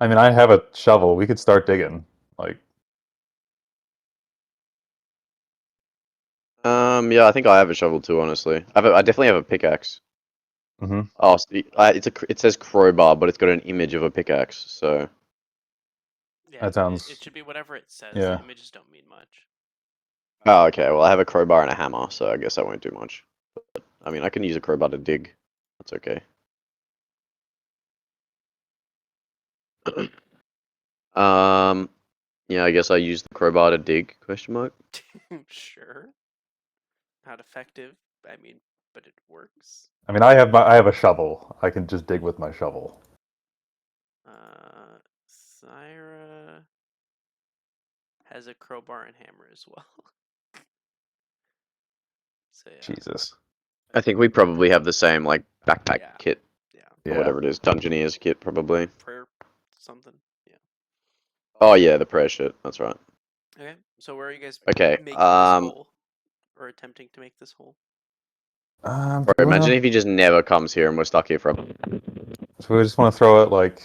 I mean, I have a shovel. We could start digging. Like, Yeah, I think I have a shovel too, honestly. I definitely have a pickaxe. mhm. Oh, it says crowbar, but it's got an image of a pickaxe, so Yeah, That sounds. it should be whatever it says. Yeah. The images don't mean much. Oh, okay. Well, I have a crowbar and a hammer, so I guess I won't do much. But, I mean, I can use a crowbar to dig. That's okay. Yeah, I guess I use the crowbar to dig, question mark. Sure. Not effective. I mean, but it works. I mean, I have a shovel. I can just dig with my shovel. Thyra has a crowbar and hammer as well. So yeah. Jesus. I think we probably have the same, like, backpack Yeah. kit, Yeah. or Yeah. whatever it is, Dungeoneer's kit, probably. Prayer something. Yeah. Oh, yeah, the prayer shit, that's right. Okay. So where are you guys Okay, making this hole? Or attempting to make this hole? Do bro, we imagine wanna- if he just never comes here and we're stuck here forever. So we just want to throw it like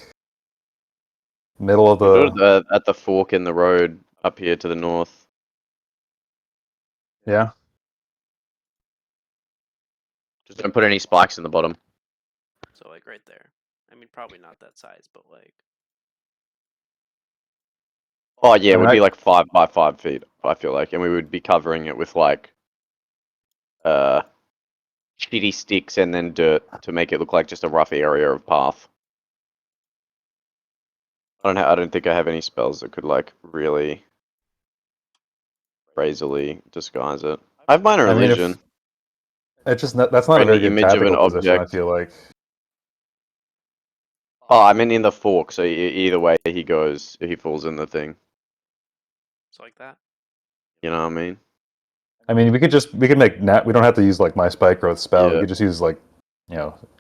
middle of We'll do it the. at the fork in the road up here to the north. Yeah. Just don't put any spikes in the bottom. So like right there. I mean, probably not that size, but like. Oh, yeah, I it mean, would be like 5 by 5 feet, I feel like, and we would be covering it with, like, shitty sticks and then dirt to make it look like just a rough area of path. I don't think I have any spells that could, like, really crazily disguise it. I have minor I mean, illusion. if it's just that's not Or a in very the good image of an tactical position. I object. feel like. Oh, I meant in the fork, so either way he goes, he falls in the thing. So like that. You know what I mean? I mean, we could make net. We don't have to use like my spike growth spell. We Yeah. could just use like,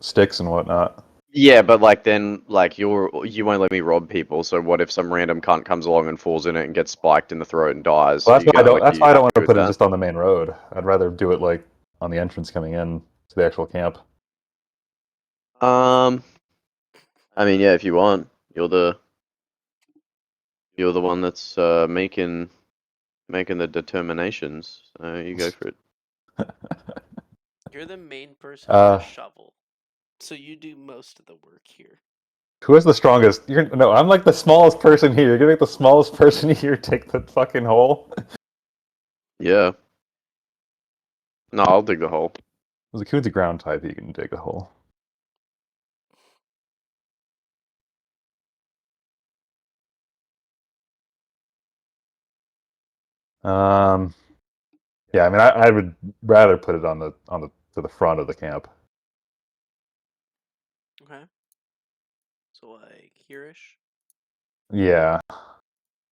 sticks and whatnot. Yeah, but like then like you won't let me rob people. So what if some random cunt comes along and falls in it and gets spiked in the throat and dies? Well, Are you gonna, like, That's you why I don't want happy to with put it that? just on the main road. I'd rather do it like on the entrance coming in to the actual camp. I mean, yeah, if you want, you're the one that's making the determinations. So you go for it. You're the main person with a Uh, shovel. So you do most of the work here. who is the strongest? No, I'm like the smallest person here. You're gonna make the smallest person here take the fucking hole. Yeah. No, I'll dig the hole. The Coon's a ground type. He can dig a hole. Um, yeah, I mean, I would rather put it on the to the front of the camp. Okay. So like here-ish. Yeah,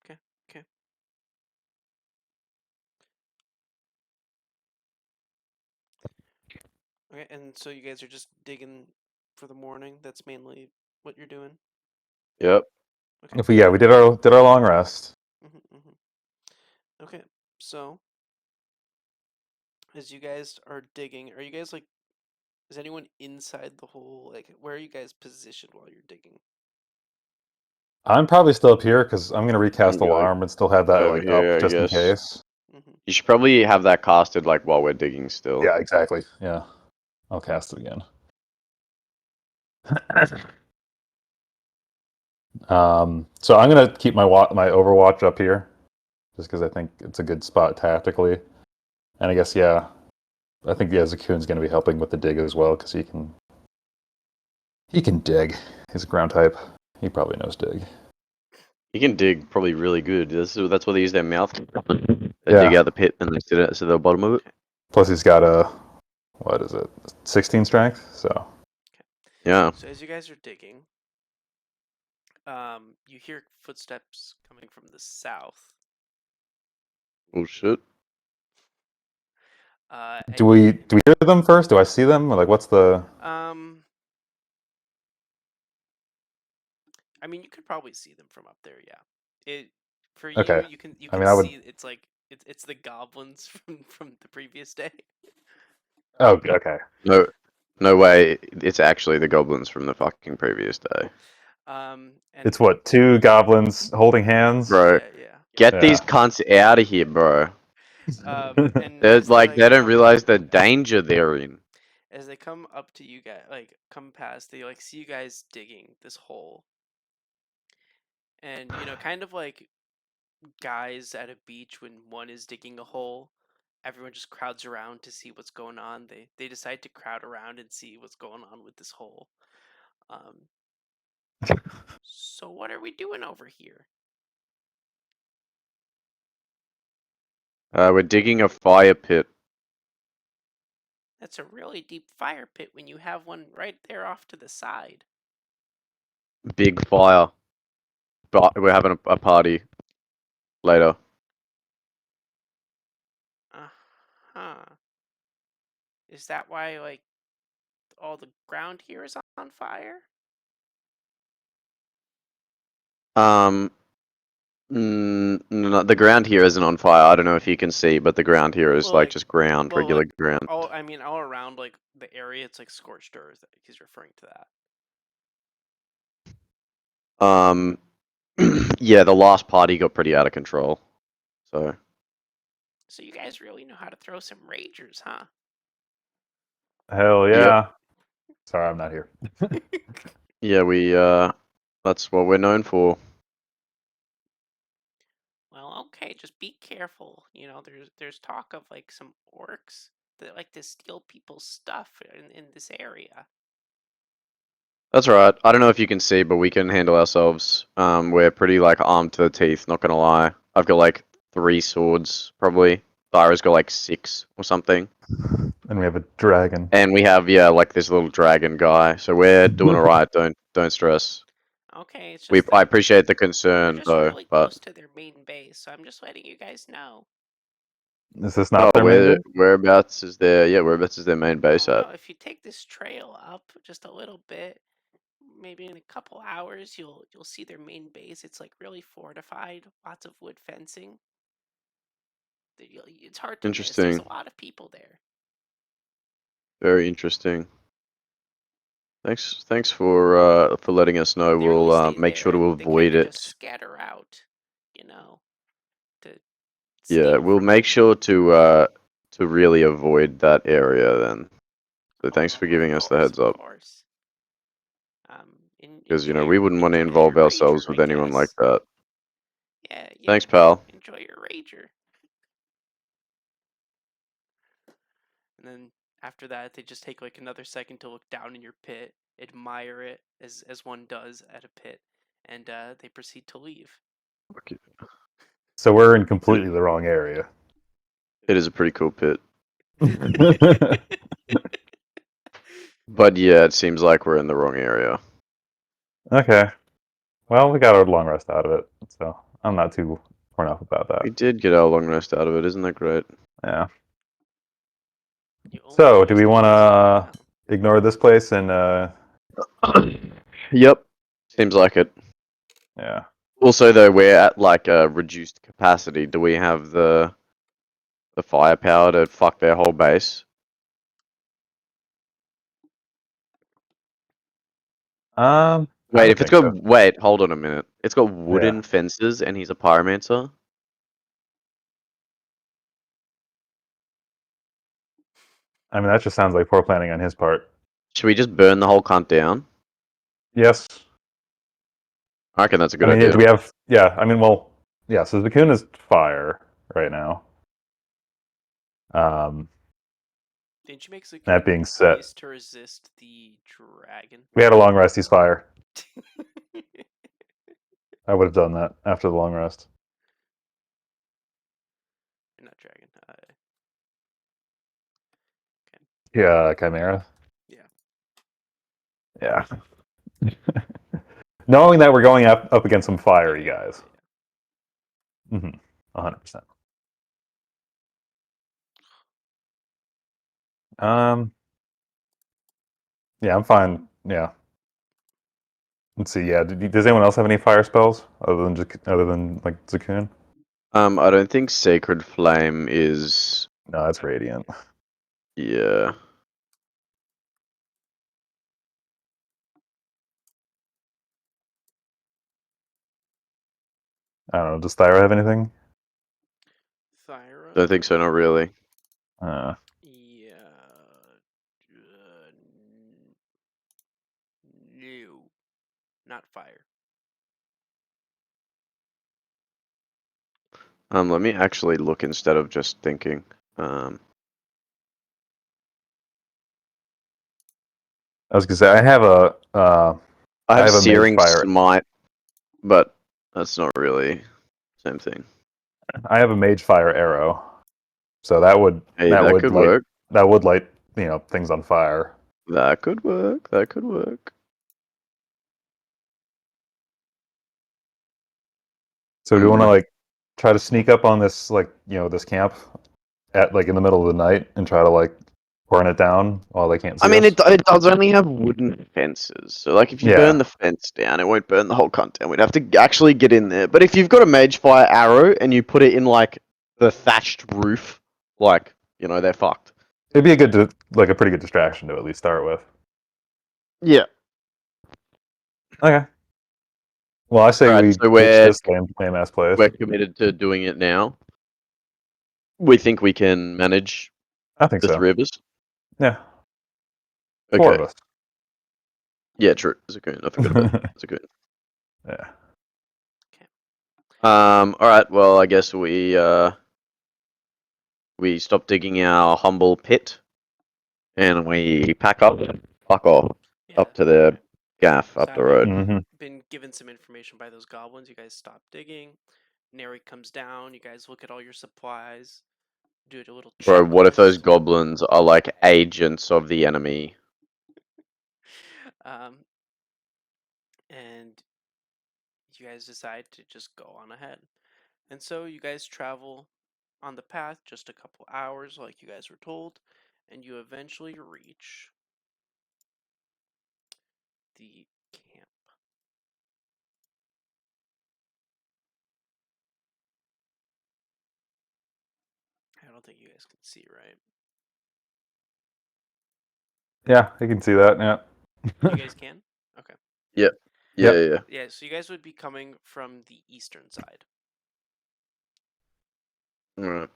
Okay. Okay. Okay. And so you guys are just digging for the morning. That's mainly what you're doing. Yep. Okay. we did our long rest. Okay. So as you guys are digging, are you guys like? Is anyone inside the hole? Like, where are you guys positioned while you're digging? I'm probably still up here because I'm gonna recast I'm alarm and still have that over like up here, I just in guess. case. You should probably have that casted like while we're digging still. Yeah, exactly. Yeah, I'll cast it again. So I'm gonna keep my my Overwatch up here, just because I think it's a good spot tactically, and I guess I think Zakuun's gonna be helping with the dig as well because he can dig. He's a ground type. He probably knows dig. You can dig probably really good. That's what they use their mouth. They Yeah. dig out the pit and they sit at the bottom of it. Plus he's got a what is it, 16 strength? So Yeah. So as you guys are digging, you hear footsteps coming from the south. Oh shit. do we hear them first? Do I see them? Or like what's the? I mean, you could probably see them from up there. Yeah. For Okay. you can I mean, I would. see it's like it's the goblins from the previous day. Oh, okay. No way. It's actually the goblins from the fucking previous day. And It's what, two goblins holding hands? Bro, yeah. get these Yeah. cunts out of here, bro. And They're as like, they don't come realize the danger they're in. as they come up to you guys, like come past, they like see you guys digging this hole. And kind of like guys at a beach when one is digging a hole, everyone just crowds around to see what's going on. They decide to crowd around and see what's going on with this hole. Um, so what are we doing over here? We're digging a fire pit. That's a really deep fire pit when you have one right there off to the side. Big fire. But we're having a party later. Uh-huh. Is that why, like, all the ground here is on fire? No, the ground here isn't on fire. I don't know if you can see, but the ground here is Well, like like, just ground, well, regular like, ground. all around, like, the area, it's like scorched earth. He's referring to that. Yeah, the last party got pretty out of control. So So you guys really know how to throw some ragers, huh? Hell Yep. yeah. Sorry, I'm not here. yeah, that's what we're known for. Well, okay, just be careful. There's talk of like some orcs that like to steal people's stuff in this area. That's right. I don't know if you can see, but we can handle ourselves. We're pretty like armed to the teeth. Not gonna lie. I've got like 3 swords probably. Thyra's got like 6 or something. And we have a dragon. And we have like this little dragon guy. So we're doing alright. Don't stress. Okay, it's just I that appreciate the we're concern just though, really but close to their main base, so I'm just letting you guys know. Is this not their main base? whereabouts is their main base Oh at? no, if you take this trail up just a little bit, maybe in a couple hours, you'll see their main base. It's like really fortified, lots of wood fencing. It's hard to miss. There's Interesting. a lot of people there. Very interesting. Thanks for letting us know. They really We'll stay make there. sure Like to they avoid kind of just it. scatter out, you know, to Yeah, steal we'll from make people. sure to really avoid that area then. So thanks for giving us the heads Of up. course. Because Enjoy we wouldn't want to enjoy involve your rager, ourselves I with anyone like guess. that. Yeah, yeah. Thanks, pal. Enjoy your rager. And then after that, they just take like another second to look down in your pit, admire it as one does at a pit, and they proceed to leave. Okay. So we're in completely the wrong area. It is a pretty cool pit. But yeah, it seems like we're in the wrong area. Okay. Well, we got our long rest out of it, so I'm not too torn up about that. We did get our long rest out of it, isn't that great? Yeah. You only So, do we just want get to down. ignore this place and Yep. Seems like it. yeah. Also though, we're at like a reduced capacity. Do we have the firepower to fuck their whole base? I Wait, don't if it's think so. got wait, hold on a minute. It's got Yeah. wooden fences and he's a pyromancer? I mean, that just sounds like poor planning on his part. Should we just burn the whole cunt down? Yes. I reckon that's a I good mean, yeah, idea. do we have? Yeah. I mean, well, yeah. So the cocoon is fire right now. Um, Didn't you make that Zakun being said, ice to resist the dragon? we had a long rest. He's fire. I would have done that after the long rest. Not dragon. Yeah, Chimera. Yeah. Yeah. Knowing that we're going up against some fiery guys. Yeah. 100%. Um. Yeah, I'm fine. Yeah. Let's see. Yeah. Does anyone else have any fire spells other than like Zakun? I don't think Sacred Flame is No, that's radiant. yeah. I don't know. Does Thyra have anything? Thyra. Don't think so, not really. Yeah. No. Not fire. Let me actually look instead of just thinking. I was gonna say I have a I have a mage Searing fire. Smite, but that's not really same thing. I have a mage fire arrow, so that would Hey, that could light work. things on fire. That could work. That could work. So do you want to like try to sneak up on this this camp at in the middle of the night and try to burn it down while they can't I see mean, us? it does only have wooden fences, so like if you burn Yeah, the fence down, it won't burn the whole cunt down. We'd have to actually get in there. But if you've got a mage fire arrow and you put it in like the thatched roof, they're fucked. it'd be a pretty good distraction to at least start with. Yeah. Okay. Well, I say All right. we So ditch this lame ass place. we're committed to doing it now. We think we can manage I think the so. three of us. Yeah, Okay. 4 of us. Yeah, true. Zagoon. I forgot about Zagoon. Yeah. All right. Well, I guess we stop digging our humble pit, and we pack up, fuck off, Yeah. up to the gaff So up the having road. Mm-hmm. been given some information by those goblins, you guys stop digging. Neri comes down. You guys look at all your supplies. Do a little Bro, what if those checklist. goblins are like agents of the enemy? And you guys decide to just go on ahead. And so you guys travel on the path just a couple hours, like you guys were told, and you eventually reach the camp. I don't think you guys can see, right? Yeah, you can see that. Yeah. You guys can? Okay. Yep. Yep. Yeah. Yeah, so you guys would be coming from the eastern side. Alright.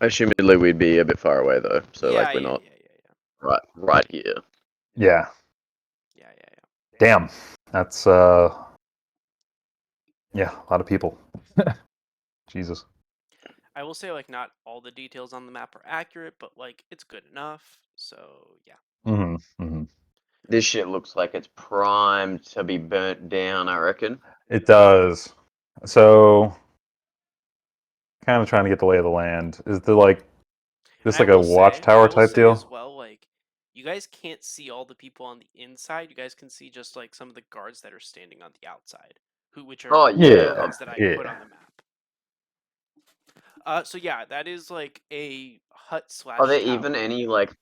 Assumedly, we'd be a bit far away though, so Yeah, like we're yeah, not yeah. right here. Yeah. Yeah. Damn. That's yeah, a lot of people. Jesus. I will say, like, not all the details on the map are accurate, but, like, it's good enough. So, yeah. Mm-hmm. Mm-hmm. This shit looks like it's primed to be burnt down, I reckon. It does. So, kind of trying to get the lay of the land. Is this And like a watchtower I will type say as deal? well, like, you guys can't see all the people on the inside. You guys can see just, like, some of the guards that are standing on the outside, which are Oh, the Yeah. tokens that I Yeah. put on the map. So yeah, that is like a hut slash Are there tower. even any like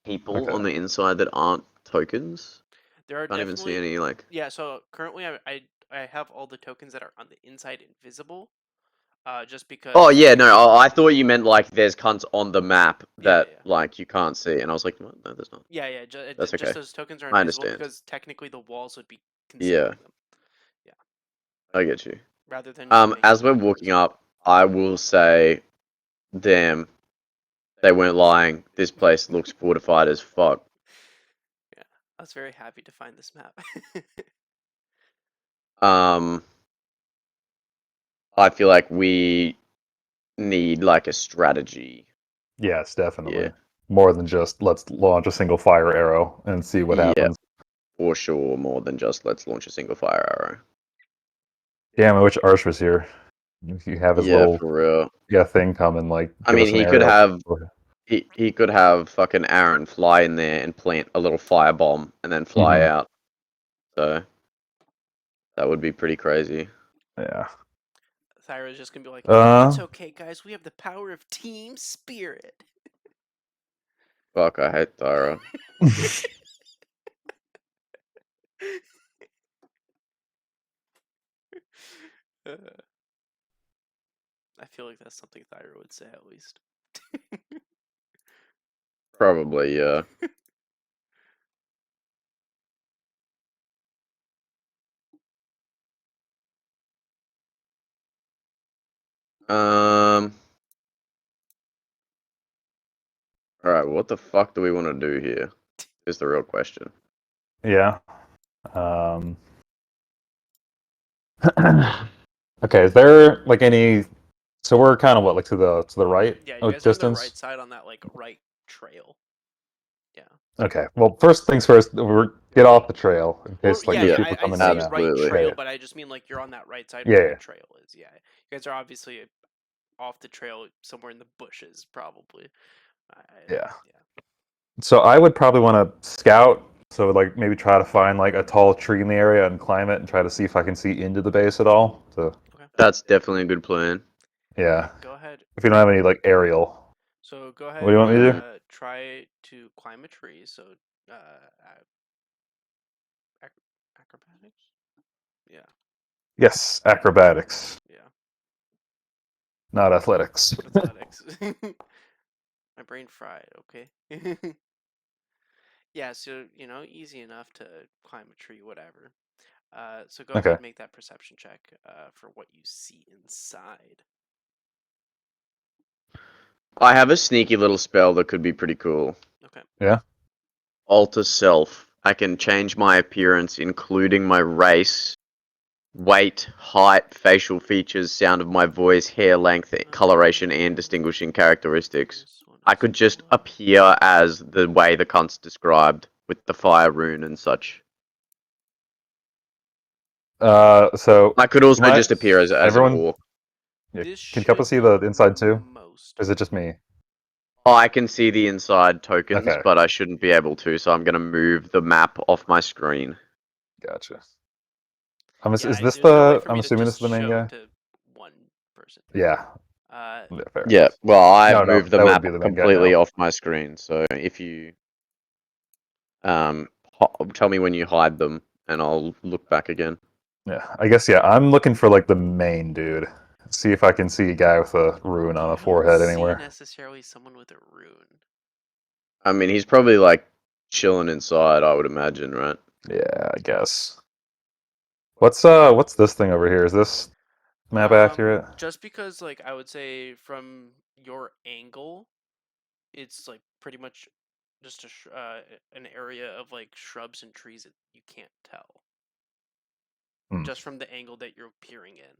people Okay. on the inside that aren't tokens? There are Can't even see definitely any like. yeah. So currently, I have all the tokens that are on the inside invisible. Just because. Oh yeah, no. I thought you meant like there's cunts on the map Yeah, that like you can't see, and I was like, what? No, there's not. yeah. That's Just okay. those tokens are I invisible understand. because technically the walls would be Yeah, concealing them. Yeah. I get you. Rather than just making As them we're walking invisible. up, I will say, damn, they weren't lying. This place looks fortified as fuck. Yeah, I was very happy to find this map. I feel like we need like a strategy. Yes, definitely. Yeah. More than just let's launch a single fire arrow and see what Yeah. happens. For sure, more than just let's launch a single fire arrow. Damn, I wish Arsh was here. If you have his Yeah, little for real. thing come and I give mean, us an arrow. he could have fucking Aaron fly in there and plant a little fire bomb and then fly Mhm. out. So that would be pretty crazy. Yeah. Thyra's just gonna be like, Uh, it's okay, guys. We have the power of team spirit. Fuck, I hate Thyra. I feel like that's something Thyra would say at least. Probably, yeah. Alright, what the fuck do we want to do here? Is the real question. yeah. Okay, is there any So we're kind of what, like to the right? Yeah, you Oh, guys are on the distance. right side on that like right trail. Yeah. Okay. Well, first things first. We're get off the trail in Well, case like yeah, there's yeah. Yeah, people I coming in say now. right absolutely. trail, Yeah, but I just mean like you're on that right side yeah, where yeah. the trail is. Yeah, you guys are obviously off the trail somewhere in the bushes, probably. Yeah. Yeah. So I would probably want to scout. So like maybe try to find like a tall tree in the area and climb it and try to see if I can see into the base at all. So Okay. That's definitely a good plan. yeah, Go ahead. if you don't have any like aerial, So go what do ahead. you want me to do? Try to climb a tree. So acrobatics. Yeah. Yes, acrobatics, Yeah. not athletics. Athletics. My brain fried. Okay. Yeah. So easy enough to climb a tree. Whatever. So go ahead Okay. and make that perception check for what you see inside. I have a sneaky little spell that could be pretty cool. Okay. Yeah. Alter self. I can change my appearance, including my race, weight, height, facial features, sound of my voice, hair length, coloration, and distinguishing characteristics. This one I is could just one. appear as the way the cunt's described, with the fire rune and such. So I could also my just appear as an everyone, orc. yeah, This can Couple should see the do inside too? most Or is of it just it. me? Oh, I can see the inside tokens, Okay, but I shouldn't be able to, so I'm going to move the map off my screen. gotcha. Yeah, Is this there's no way the? for I'm me to assuming this just is the main show guy. to one person. Yeah, Uh, yeah, fair Yeah, enough. well, I've No, no, moved the that would map be the main guy completely now. off my screen, so if you tell me when you hide them, and I'll look back again. Yeah, I guess yeah. I'm looking for like the main dude. See if I can see a guy with a rune on a you don't forehead see anywhere. necessarily someone with a rune. I mean, he's probably like chilling inside, I would imagine, right? Yeah, I guess. What's this thing over here? Is this map accurate? Just because like I would say from your angle, it's like pretty much just an area of like shrubs and trees that you can't tell Hmm. just from the angle that you're peering in.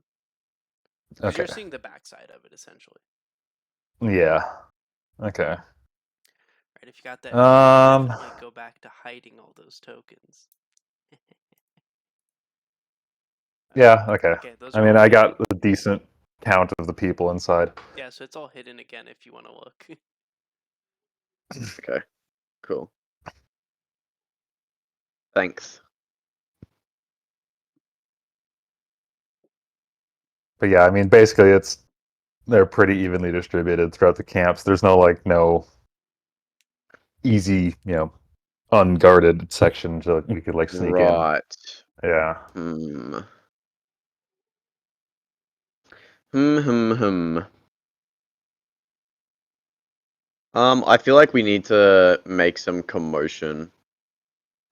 Because Okay. you're seeing the backside of it essentially. Yeah. Okay. Right? If you got that view, Um. definitely go back to hiding all those tokens. Yeah. Okay. Okay, those I are mean, all I hidden. got a decent count of the people inside. Yeah, so it's all hidden again if you want to look. Okay, cool. Thanks. But yeah, I mean, basically, they're pretty evenly distributed throughout the camps. There's no easy, unguarded section to you could like sneak in. Right. Yeah. Hmm. Hmm. I feel like we need to make some commotion.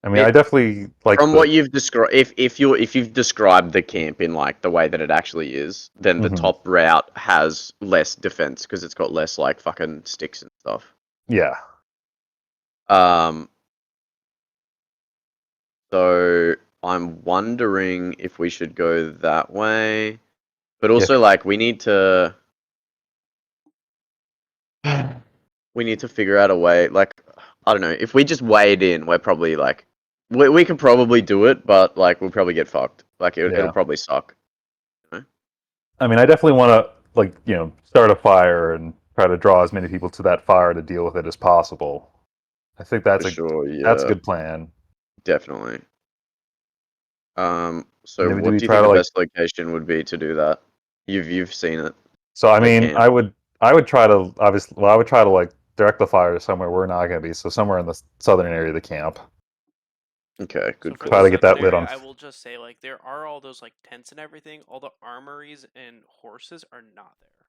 I mean, I definitely like From the. what you've described, if you've described the camp in like the way that it actually is, then the Mhm. top route has less defense because it's got less like fucking sticks and stuff. Yeah. Um, so I'm wondering if we should go that way, but Yeah. also like we need to figure out a way. Like I don't know, if we just wade in, we're probably like we can probably do it, but like we'll probably get fucked. Like it'll Yeah. probably suck. You know? I mean, I definitely want to like start a fire and try to draw as many people to that fire to deal with it as possible. I think For sure, that's a yeah, good plan. definitely. So Maybe do what we do you try think to the like? best location would be to do that? You've seen it, So I a mean, camp. I would try to obviously. Well, I would try to like direct the fire to somewhere we're not going to be. So somewhere in the southern area of the camp. Okay, So good for the Try to call. get southern that lit area, on. I will just say like there are all those like tents and everything. All the armories and horses are not there.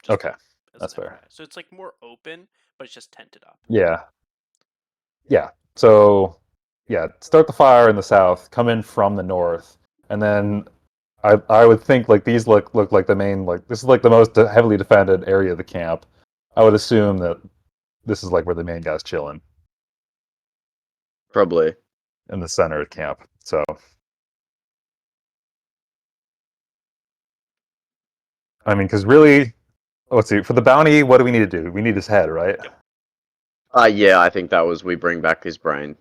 Just Okay, as an that's fair. FYI. So it's like more open, but it's just tented up. Yeah, yeah. So yeah, start the fire in the south. Come in from the north, and then I would think like these look like the main like this is like the most heavily defended area of the camp. I would assume that this is like where the main guy's chilling Probably. in the center of camp. So I mean, because really, let's see. For the bounty, what do we need to do? We need his head, right? Yep. Yeah, I think that was we bring back his brain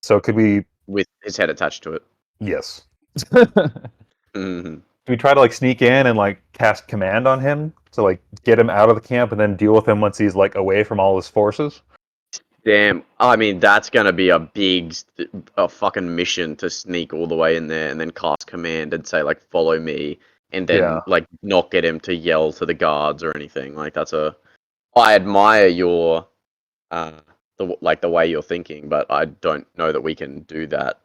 So could we? with his head attached to it. Yes. Can hmm we try to like sneak in and like cast command on him to like get him out of the camp and then deal with him once he's like away from all his forces? Damn, I mean that's gonna be a fucking mission to sneak all the way in there and then cast command and say like follow me and Yeah. then like not get him to yell to the guards or anything. Like that's a I admire your the way you're thinking, but I don't know that we can do that.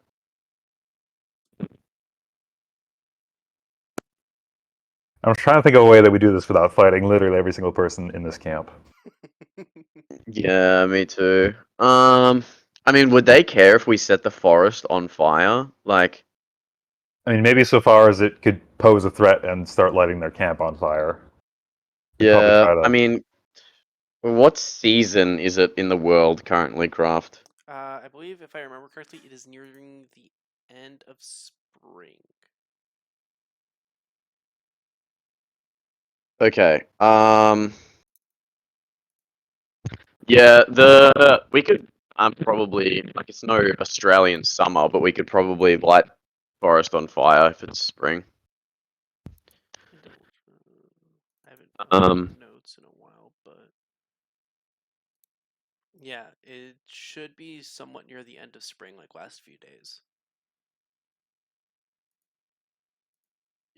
I'm trying to think of a way that we do this without fighting literally every single person in this camp. Yeah, me too. I mean, would they care if we set the forest on fire? Like, I mean, maybe so far as it could pose a threat and start lighting their camp on fire. We'd probably yeah, try I to. mean, what season is it in the world currently, Craft? I believe, if I remember correctly, it is nearing the end of spring. Okay. Yeah, the we could probably like it's no Australian summer, but we could probably light forest on fire if it's spring. I haven't looked Um, at notes in a while, but yeah, it should be somewhat near the end of spring, like last few days.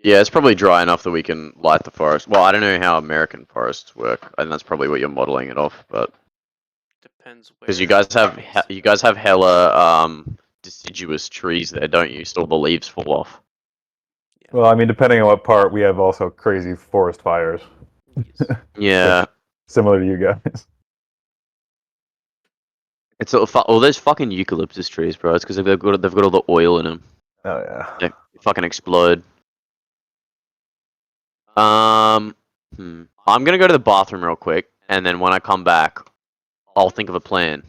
yeah, it's probably dry enough that we can light the forest. Well, I don't know how American forests work, and that's probably what you're modeling it off, but. Depends Because where you're basing you it. guys have hella deciduous trees there, don't you? So all the leaves fall off. Yeah. Well, I mean, depending on what part, we have also crazy forest fires, Yes. Yeah, which similar to you guys. it's all those fucking eucalyptus trees, bro. It's because they've got all the oil in them. Oh yeah. They fucking explode. Um, I'm gonna go to the bathroom real quick, and then when I come back, I'll think of a plan.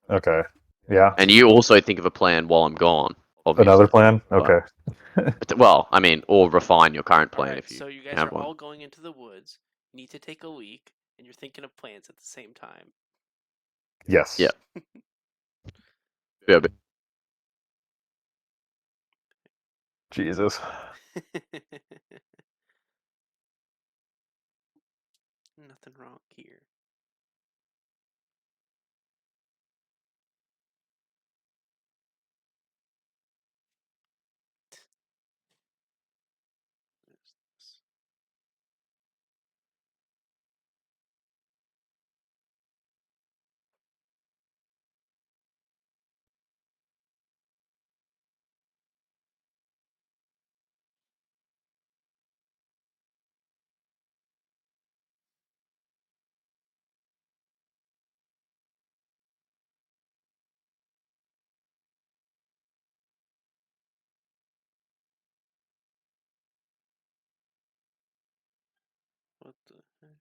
Okay. Yeah. And you also think of a plan while I'm gone, Another obviously. plan. But, Okay. well, I mean, or refine your current All plan right, if you so you guys have are one. all going into the woods, need to take a leak, and you're thinking of plans at the same time. Yeah. Yes. Yeah. But Jesus. Nothing wrong here. There's this. What the heck?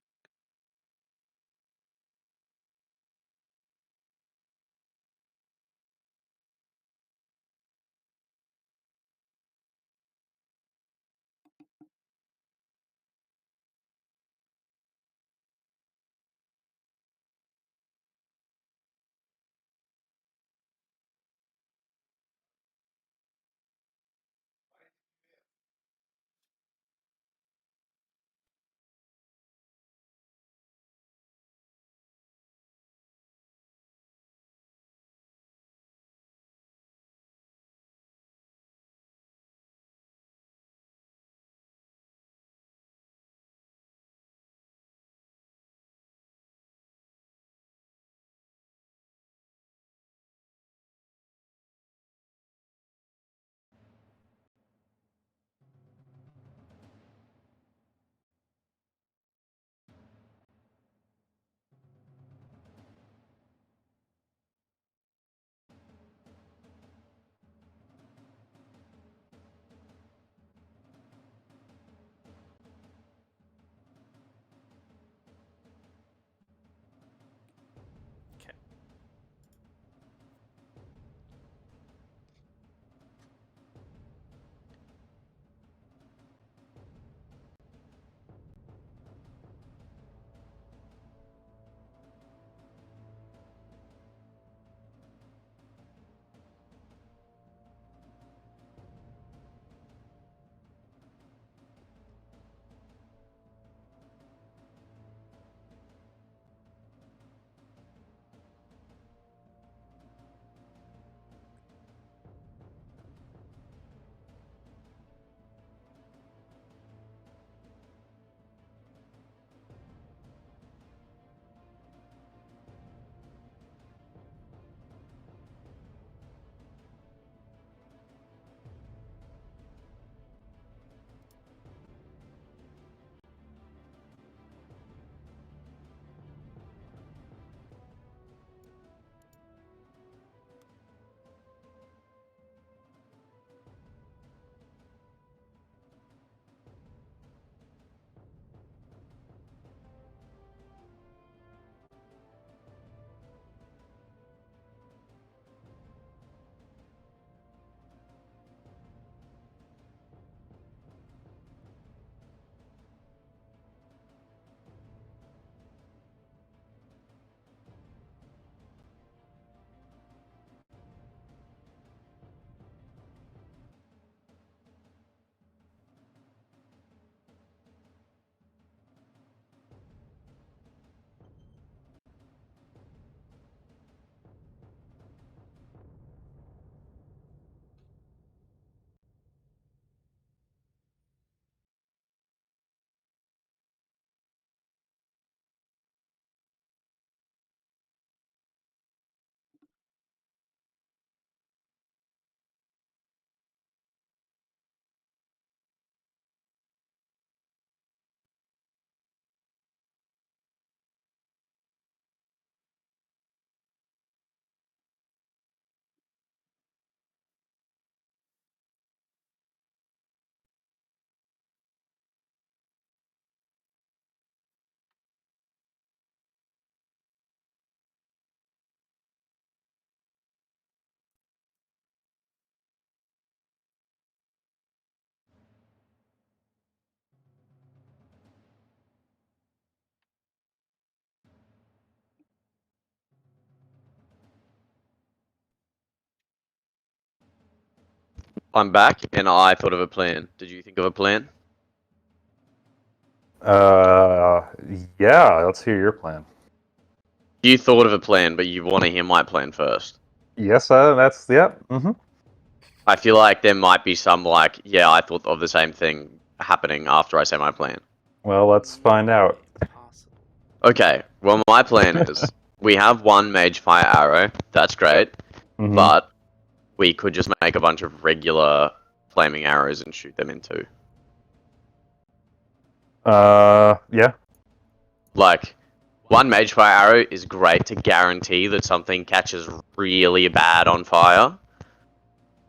I'm back, and I thought of a plan. Did you think of a plan? Yeah. Let's hear your plan. You thought of a plan, but you want to hear my plan first. Yes, that's Mm-hmm. I feel like there might be some like, yeah, I thought of the same thing happening after I say my plan. Well, let's find out. Possible. Okay, well, my plan is we have one mage fire arrow. That's great, Mm-hmm. but we could just make a bunch of regular flaming arrows and shoot them into. Yeah. Like, one mage fire arrow is great to guarantee that something catches really bad on fire.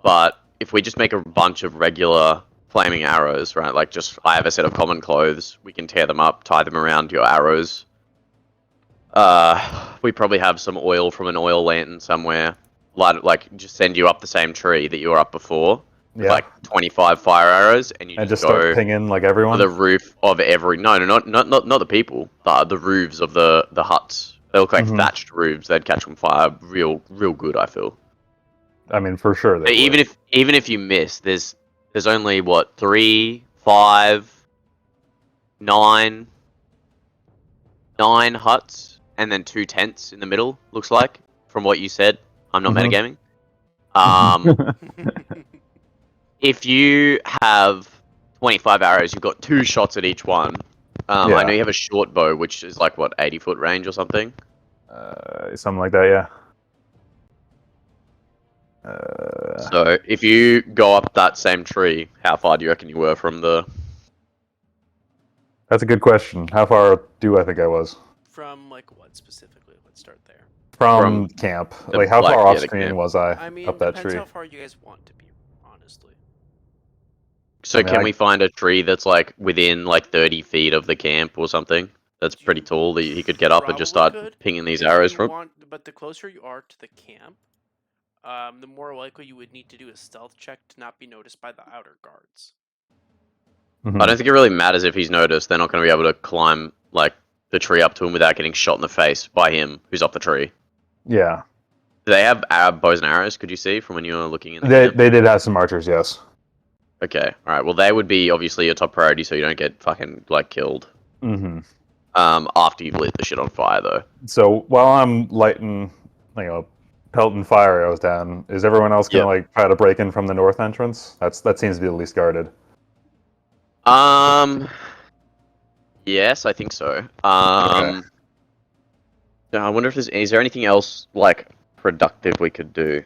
But if we just make a bunch of regular flaming arrows, right? Like, just I have a set of common clothes. We can tear them up, tie them around your arrows. We probably have some oil from an oil lantern somewhere. Like, just send you up the same tree that you were up before. With Yeah. like 25 fire arrows, and you And just just start go pinging like for everyone. the roof of every. No, not the people. The roofs of the huts. They look like Mhm. thatched roofs. They'd catch on fire real good. I feel. I mean, for sure they Even would. if you miss, there's only what 3, 5, 9, 9 huts, and then 2 tents in the middle. Looks like from what you said. I'm not Mhm. metagaming. If you have 25 arrows, you've got 2 shots at each one. I know Yeah. you have a short bow, which is like what 80-foot range or something. Something like that. Yeah. So if you go up that same tree, how far do you reckon you were from the? That's a good question. How far do I think I was From like what specifically? Let's start there. from From camp? the Like, how far off the screen camp? was I I mean, up that depends tree? how far you guys want to be, honestly. I So mean, can we find a tree that's like within like 30 feet of the camp or something? That's pretty You tall that he could get up and just probably start could pinging these if arrows you from. want, but the closer you are to the camp, the more likely you would need to do a stealth check to not be noticed by the outer guards. Mhm. I don't think it really matters if he's noticed. They're not going to be able to climb like the tree up to him without getting shot in the face by him who's up the tree. Yeah. Do they have bows and arrows? Could you see from when you were looking in the They camp? they did have some archers. Yes. Okay, all right. Well, they would be obviously your top priority, so you don't get fucking like killed. Mm-hmm. After you've lit the shit on fire, though. So while I'm lighting, pelting fire arrows down, is everyone else gonna Yep. like try to break in from the north entrance? That seems to be the least guarded. Yes, I think so. Okay. I wonder if is there anything else like productive we could do?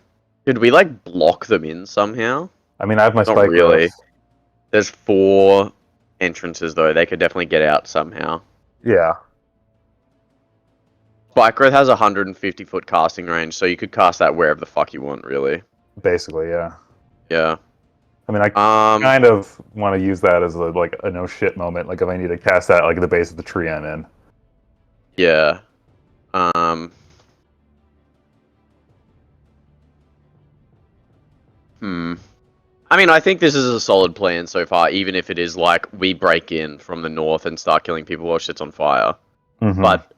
Could we like block them in somehow? I mean, I have my Not spike growth. really. There's 4 entrances though. They could definitely get out somehow. Yeah. Spike Growth has a 150-foot casting range, so you could cast that wherever the fuck you want, really. Basically, yeah. Yeah. I mean, I kind of want to use that as a no shit moment. Like if I need to cast that like at the base of the tree I'm in. Yeah. I mean, I think this is a solid plan so far, even if it is like we break in from the north and start killing people while shit's on fire. Mm-hmm. But,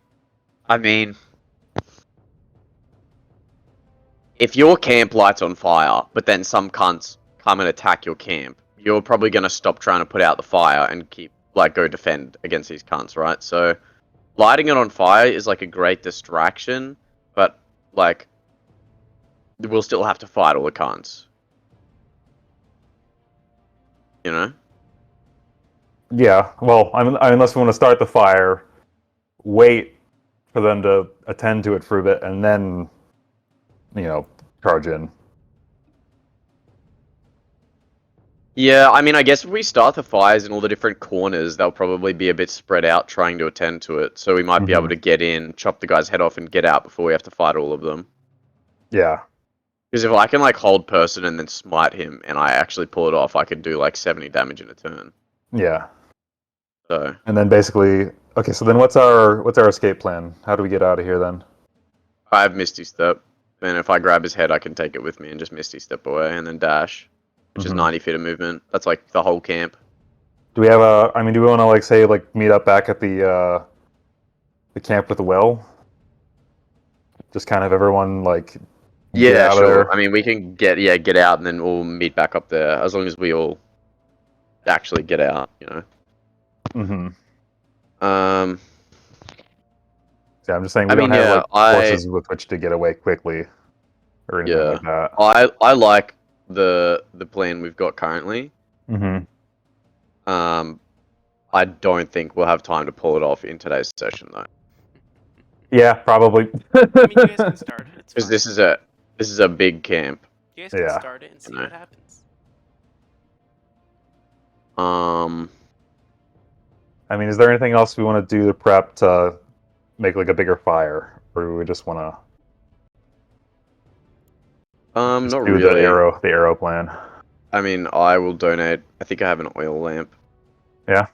I mean, if your camp lights on fire, but then some cunts come and attack your camp, you're probably going to stop trying to put out the fire and go defend against these cunts, right? So, lighting it on fire is like a great distraction, but, like, we'll still have to fight all the cunts. You know? Yeah. Well, unless we want to start the fire, wait for them to attend to it for a bit, and then charge in. Yeah, I mean, I guess if we start the fires in all the different corners, they'll probably be a bit spread out trying to attend to it. So we might be able to get in, chop the guy's head off, and get out before we have to fight all of them. Yeah. Because if I can, like, hold person and then smite him, and I actually pull it off, I could do, like, 70 damage in a turn. Yeah. So... And then basically, okay, so then what's our escape plan? How do we get out of here then? I have Misty Step. And if I grab his head, I can take it with me and just Misty Step away, and then dash. Which is 90 feet of movement. That's, like, the whole camp. Do we have do we want to, say, meet up back at the camp with the well? Just kind of everyone, Get Yeah, out of sure. there. I mean, we can get out and then we'll meet back up there as long as we all actually get out, you know. Um, Yeah, I'm just saying I we don't mean, have yeah, like forces with which to get away quickly or anything yeah, like that. I like the plan we've got currently. I don't think we'll have time to pull it off in today's session though, Yeah, probably. I mean, you guys can start it. It's because fine. this is a big camp. You guys can Yeah. start it and see know. what happens. I mean, is there anything else we want to do to prep to make like a bigger fire, or do we just want to just not do really. the arrow plan? I mean, I will donate. I think I have an oil lamp. Yeah.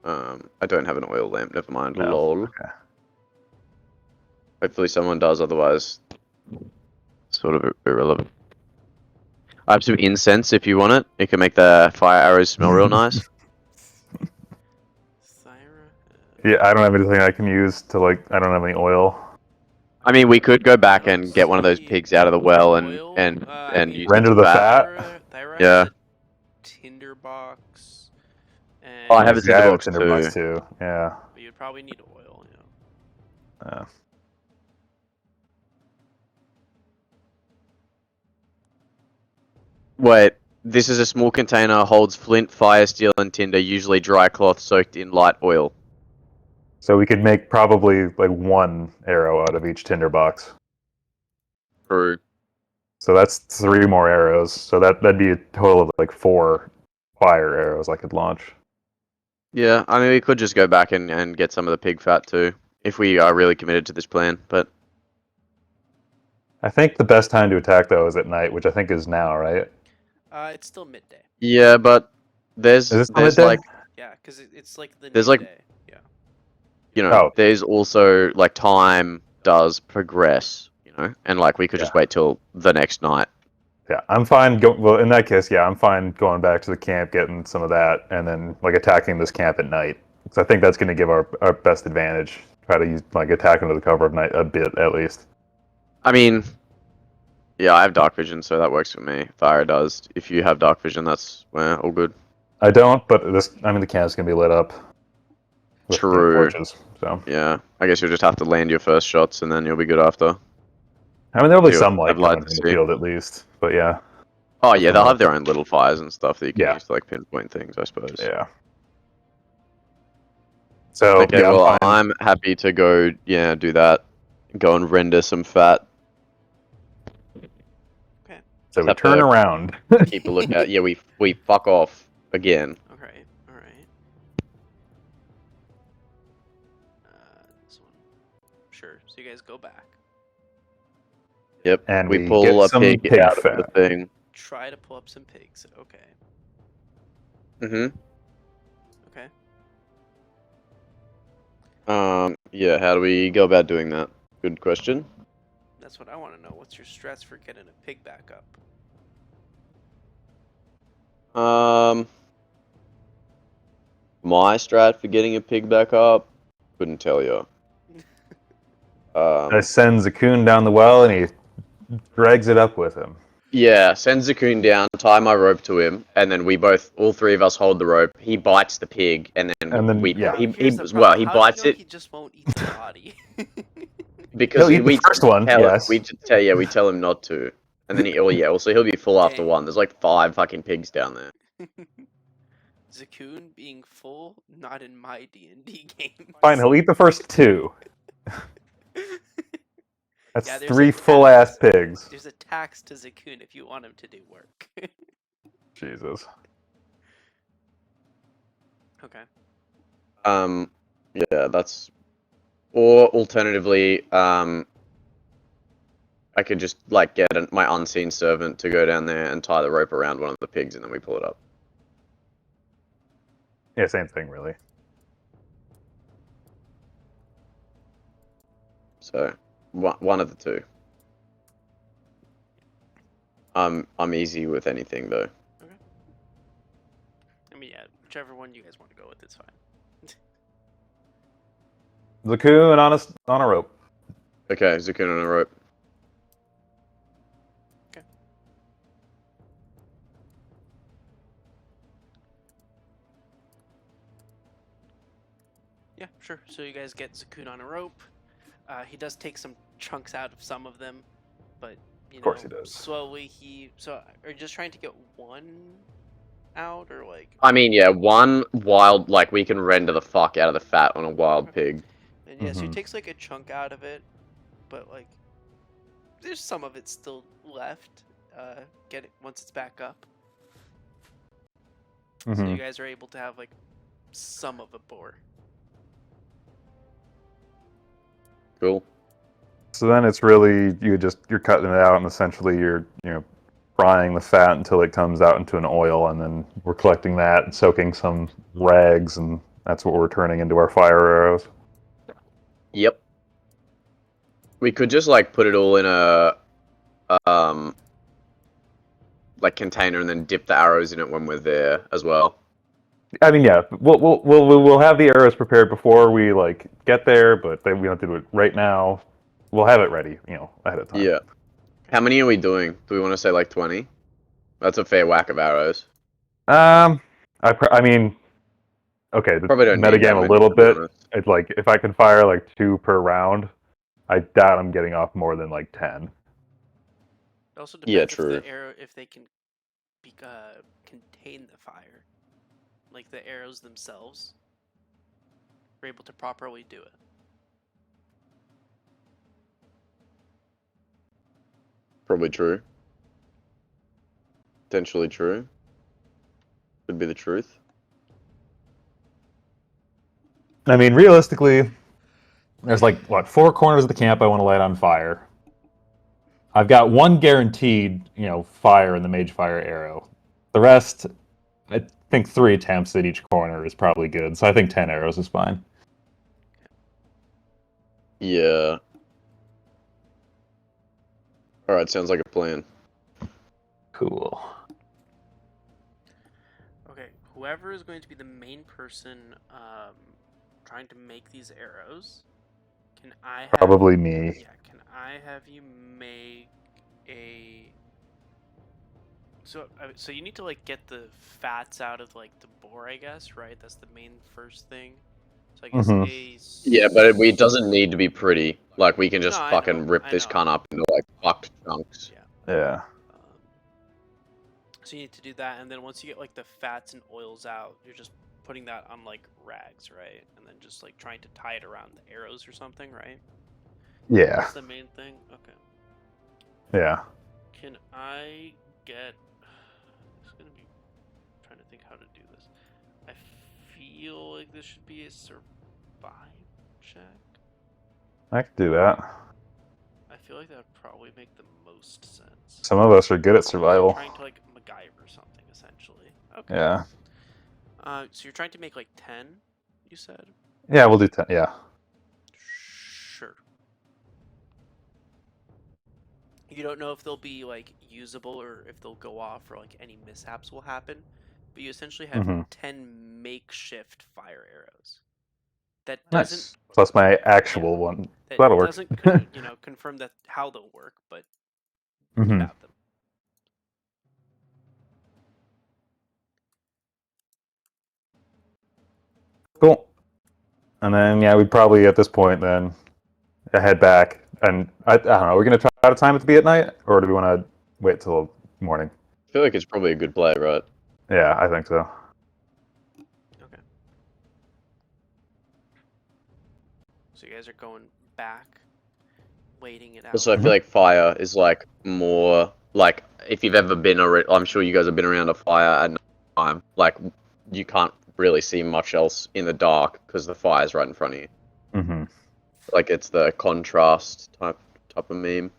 I don't have an oil lamp. Never mind. No. Lol. Okay. Hopefully someone does. Otherwise, sort of irrelevant. I have some incense if you want it. It can make the fire arrows smell real nice. Thyra. Yeah, I don't have anything I can use to like. I don't have any oil. I mean, we could go back I don't and get one of those see pigs out of the well oil. I and mean, use it Render to the fat. Thyra Yeah. has a tinderbox. And Oh, I have a Yeah, I have a tinderbox tinderbox too. too. Yeah. But you'd probably need oil, you know. Wait, this is a small container, holds flint, fire, steel, and tinder, usually dry cloth soaked in light oil. So we could make probably like one arrow out of each tinderbox. True. So that's 3 more arrows. So that'd be a total of like 4 fire arrows I could launch. Yeah, I mean, we could just go back and get some of the pig fat too, if we are really committed to this plan, but... I think the best time to attack though is at night, which I think is now, right? It's still midday. Yeah, but there's Is it still midday? like, Yeah, because it's like the There's new like- day. Yeah. you know, Oh. there's also, like, time does progress, you know, and like, we could just wait till the next night. Yeah, I'm fine. Well, in that case, yeah, I'm fine going back to the camp, getting some of that, and then like attacking this camp at night. Because I think that's going to give our best advantage. Try to use like attack under the cover of night a bit at least. I mean, yeah, I have dark vision, so that works for me. Fire does. If you have dark vision, that's all good. I don't, but the camp's going to be lit up with True. torches. So Yeah, I guess you'll just have to land your first shots, and then you'll be good after. I mean, there'll be You'll some light have light coming to from the see. field at least. But yeah. Oh yeah, they'll Somewhat. have their own little fires and stuff that you can Yeah. use to like pinpoint things, I suppose. Yeah. So Okay, yeah, well, I'm fine. I'm happy to go. Yeah, do that. Go and render some fat. So we have turn to- around. Keep a lookout. Yeah, we fuck off again. Okay. All right. This one. Sure. So you guys go back. Yep. And we we pull get a some pig, pig out of fat. the thing. Try to pull up some pigs. Okay. Mm-hmm. Okay. Yeah, how do we go about doing that? Good question. That's what I want to know. What's your stress for getting a pig back up? My strat for getting a pig back up, couldn't tell you. I send Zakun down the well, and he drags it up with him. Yeah, send Zakun down, tie my rope to him, and then all 3 of us hold the rope. He bites the pig, and then we yeah. he Here's the well problem. he How do you bites know it He just won't eat the body. because He'll eat we the first one, tell yes. we tell him not to, and then also he'll be full after Dang. 1. There's like 5 fucking pigs down there. Zakun being full, not in my D&D game. Fine, he'll eat the first 2. That's Yeah, there's 3 a full-ass tax. pigs. There's a tax to Zakun if you want him to do work. Jesus. Okay. Yeah, that's. Or alternatively, I could just like get my unseen servant to go down there and tie the rope around one of the pigs, and then we pull it up. Yeah, same thing, really. So, one of the 2. I'm easy with anything though. Okay. I mean, yeah, whichever one you guys want to go with, it's fine. Zakun on a rope. Okay, Zakun on a rope. Sure. So you guys get Zakun on a rope. He does take some chunks out of some of them, but Of course he does. slowly he. So are you just trying to get one out, or like? I mean, yeah, one wild, like, we can render the fuck out of the fat on a wild pig. And yeah, so he Mhm. takes like a chunk out of it, but like there's some of it still left. Get it once it's back up. So you Mhm. guys are able to have like some of a boar. Cool. So then it's really you're cutting it out, and essentially you're frying the fat until it comes out into an oil, and then we're collecting that and soaking some rags, and that's what we're turning into our fire arrows. Yep. We could just, like, put it all in a, like, container and then dip the arrows in it when we're there as well. I mean, yeah, we'll have the arrows prepared before we like get there, but we don't have to do it right now. We'll have it ready, ahead of time. Yeah. How many are we doing? Do we want to say, like, 20? That's a fair whack of arrows. I mean, okay, the Probably don't need that metagame a many, little to be bit. honest. It's like if I can fire like 2 per round, I doubt I'm getting off more than like 10. It also Yeah, depends true. if they can contain the fire, like the arrows themselves. We're able to properly do it. Probably true. Potentially true. Could be the truth. I mean, realistically, there's like what 4 corners of the camp I want to light on fire. I've got 1 guaranteed, fire in the mage fire arrow. The rest, I think 3 attempts at each corner is probably good. So I think 10 arrows is fine. Yeah. Alright, sounds like a plan. Cool. Okay, whoever is going to be the main person trying to make these arrows, can I have Probably me. Yeah, can I have you make a so you need to like get the fats out of like the boar, I guess, right? That's the main first thing. So I guess Yeah, but it doesn't need to be pretty. Like, we can No, just I know, fucking rip I this know. cunt up into, like, fucked chunks. Yeah. Yeah. So you need to do that, and then once you get like the fats and oils out, you're just putting that on like rags, right? And then just like trying to tie it around the arrows or something, right? Yeah. That's the main thing. Okay. Yeah. Can I get? It's gonna be trying to think how to do this. I feel like this should be a survive check. I could do that. I feel like that would probably make the most sense. Some of us are good at So survival. trying to like MacGyver something essentially. Okay. Yeah. So you're trying to make like 10, you said? Yeah, we'll do 10. Yeah. Sure. You don't know if they'll be like usable or if they'll go off or like any mishaps will happen, but you essentially have 10 makeshift fire arrows. That doesn't Nice. Plus my actual one. that That'll work. doesn't confirm that how they'll work, but you Mhm. have them. Cool. And then yeah, we'd probably at this point then head back. And I don't know. Are we gonna try out a time it to be at night, or do we want to wait till morning? I feel like it's probably a good play, right? Yeah, I think so. Okay. So you guys are going back, waiting it out. Also, I feel like fire is, like, more, like, if you've ever been, I'm sure you guys have been around a fire at night time, like, you can't really see much else in the dark because the fire's right in front of you. Mm-hmm. Like, it's the contrast type of meme.